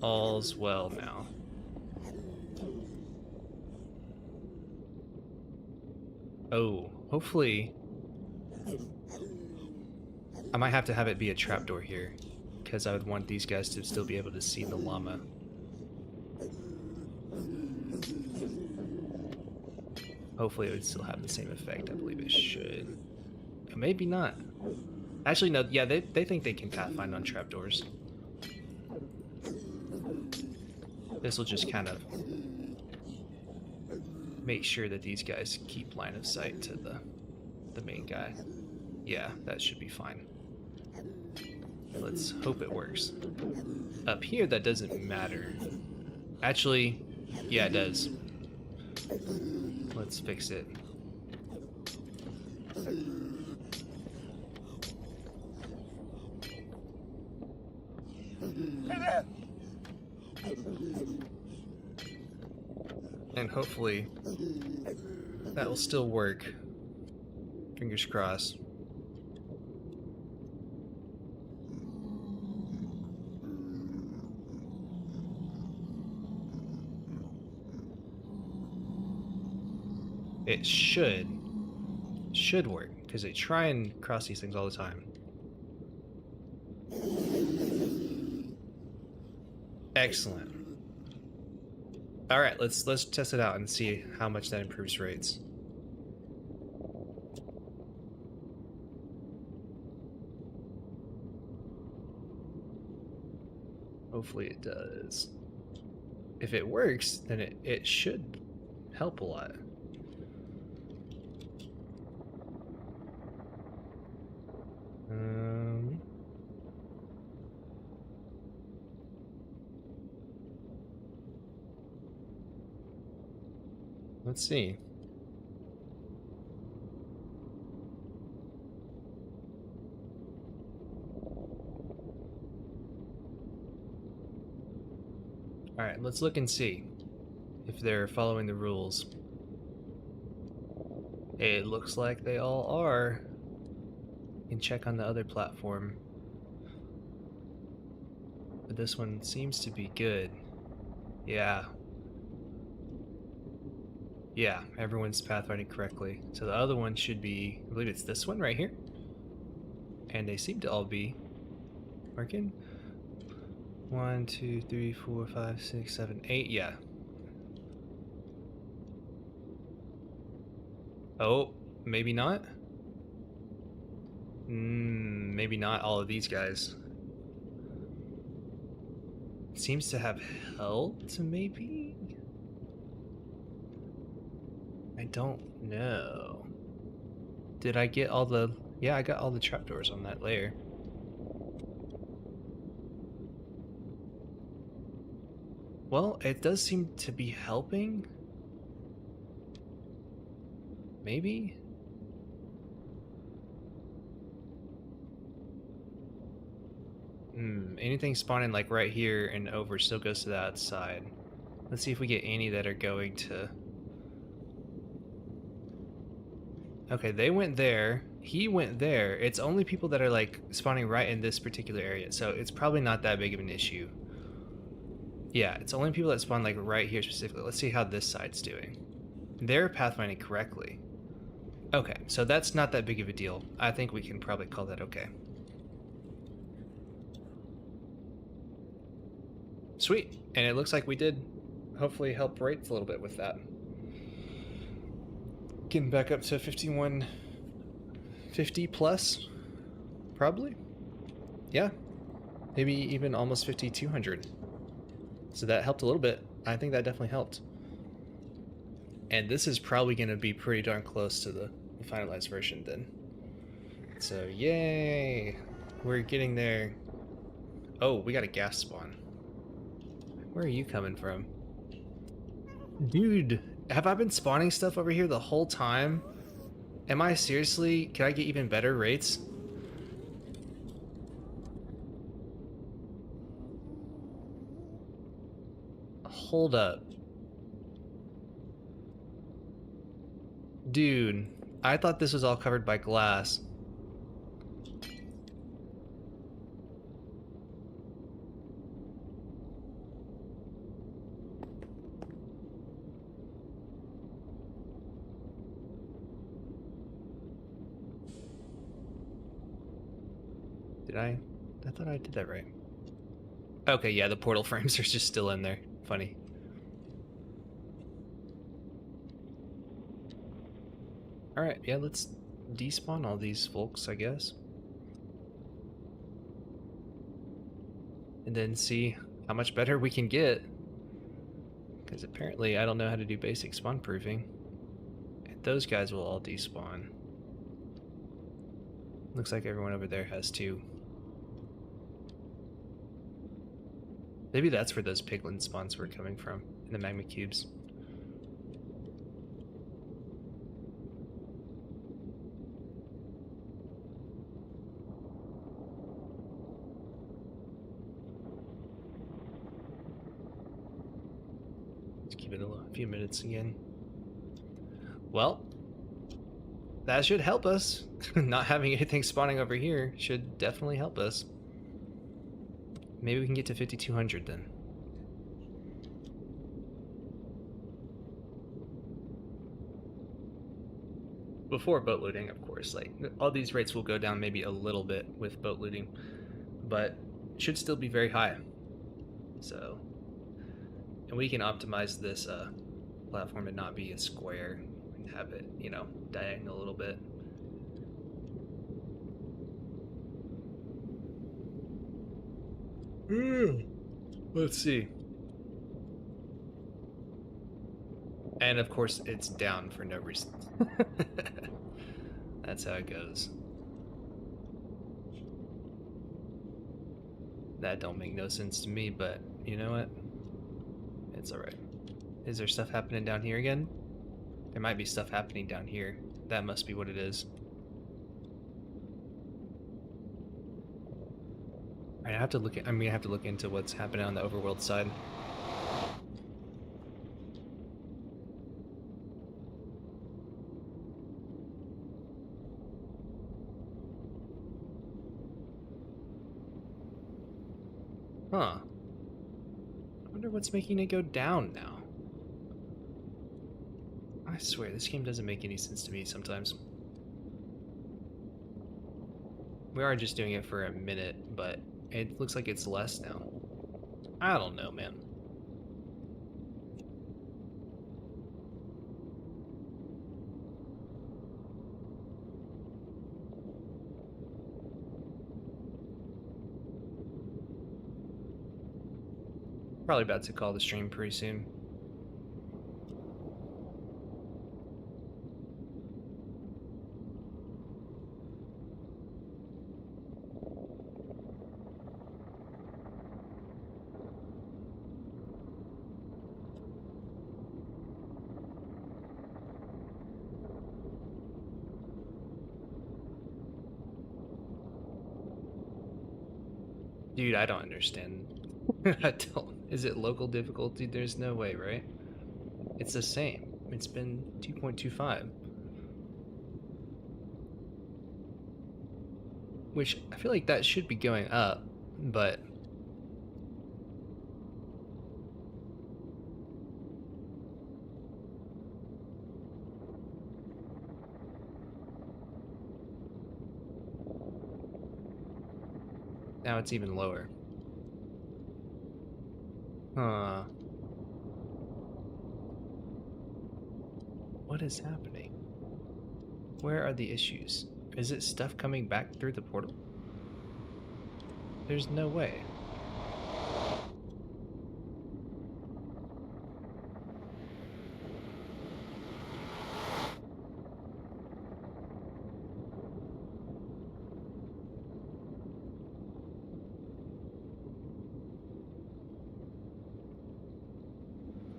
all's well now. Oh, hopefully I might have to have it be a trapdoor here, because I would want these guys to still be able to see the llama. Hopefully it would still have the same effect. I believe it should. Maybe not. Actually, no. Yeah, they think they can pathfind on trapdoors. This will just kind of make sure that these guys keep line of sight to the main guy. Yeah, that should be fine. Let's hope it works. Up here, that doesn't matter. Actually, yeah, it does. Let's fix it. And hopefully that will still work. Fingers crossed. It should work, because they try and cross these things all the time. Excellent. All right, let's test it out and see how much that improves rates. Hopefully it does. If it works, then it should help a lot. Let's see. Alright, let's look and see if they're following the rules. It looks like they all are. You can check on the other platform. But this one seems to be good. Yeah. Yeah, everyone's pathfinding correctly. So the other one should be, I believe it's this one right here. And they seem to all be working. 1, 2, 3, 4, 5, 6, 7, 8. Yeah. Oh, maybe not. Maybe not all of these guys. Seems to have helped, maybe? I don't know. Did I get all the... Yeah, I got all the trapdoors on that layer. Well, it does seem to be helping. Maybe? Anything spawning like right here and over still goes to the outside. Let's see if we get any that are going to... Okay, they went there. He went there. It's only people that are like spawning right in this particular area, so it's probably not that big of an issue. Yeah, it's only people that spawn like right here specifically. Let's see how this side's doing. They're pathfinding correctly. Okay, so that's not that big of a deal. I think we can probably call that okay. Sweet, and it looks like we did hopefully help rates a little bit with that. Getting back up to 5150 plus, probably. Yeah, maybe even almost 5200. So that helped a little bit. I think that definitely helped. And this is probably going to be pretty darn close to the finalized version then. So yay, we're getting there. Oh, we got a gas spawn. Where are you coming from? Dude, have I been spawning stuff over here the whole time? Am I seriously? Can I get even better rates? Hold up. Dude, I thought this was all covered by glass. Did I? I thought I did that right. Okay, yeah, the portal frames are just still in there. Funny. Alright, yeah, let's despawn all these folks, I guess. And then see how much better we can get. Because apparently I don't know how to do basic spawn proofing. And those guys will all despawn. Looks like everyone over there has too. Maybe that's where those piglin spawns were coming from, in the magma cubes. Let's give it a few minutes again. Well, that should help us. Not having anything spawning over here should definitely help us. Maybe we can get to 5200 then. Before boat looting, of course. Like, all these rates will go down maybe a little bit with boat looting, but should still be very high. So, and we can optimize this platform to not be a square and have it, you know, diagonal a little bit. Let's see. And of course, it's down for no reason. That's how it goes. That don't make no sense to me, but you know what? It's alright. Is there stuff happening down here again? There might be stuff happening down here. That must be what it is. Alright, I'm gonna have to look into what's happening on the overworld side. Huh. I wonder what's making it go down now. I swear, this game doesn't make any sense to me sometimes. We are just doing it for a minute, but it looks like it's less now. I don't know, man. Probably about to call the stream pretty soon. Dude, I don't understand. I don't. Is it local difficulty? There's no way, right? It's the same. It's been 2.25. Which, I feel like that should be going up, but... now it's even lower. Huh. What is happening? Where are the issues? Is it stuff coming back through the portal? There's no way.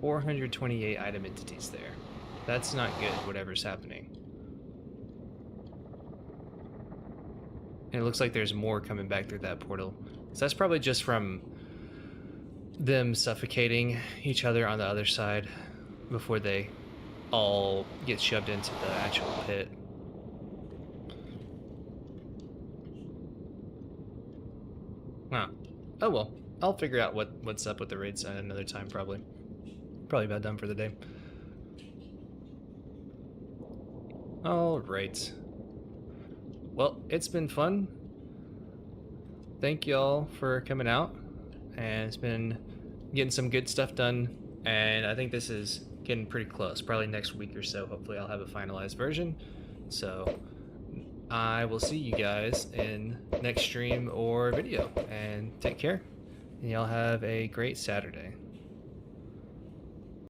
$428 item entities there. That's not good, whatever's happening. And it looks like there's more coming back through that portal. So that's probably just from them suffocating each other on the other side before they all get shoved into the actual pit. Huh. Oh well. I'll figure out what's up with the raid side another time, probably. Probably about done for the day. Alright. Well, it's been fun. Thank y'all for coming out. And it's been getting some good stuff done. And I think this is getting pretty close. Probably next week or so, hopefully I'll have a finalized version. So I will see you guys in next stream or video. And take care. And y'all have a great Saturday.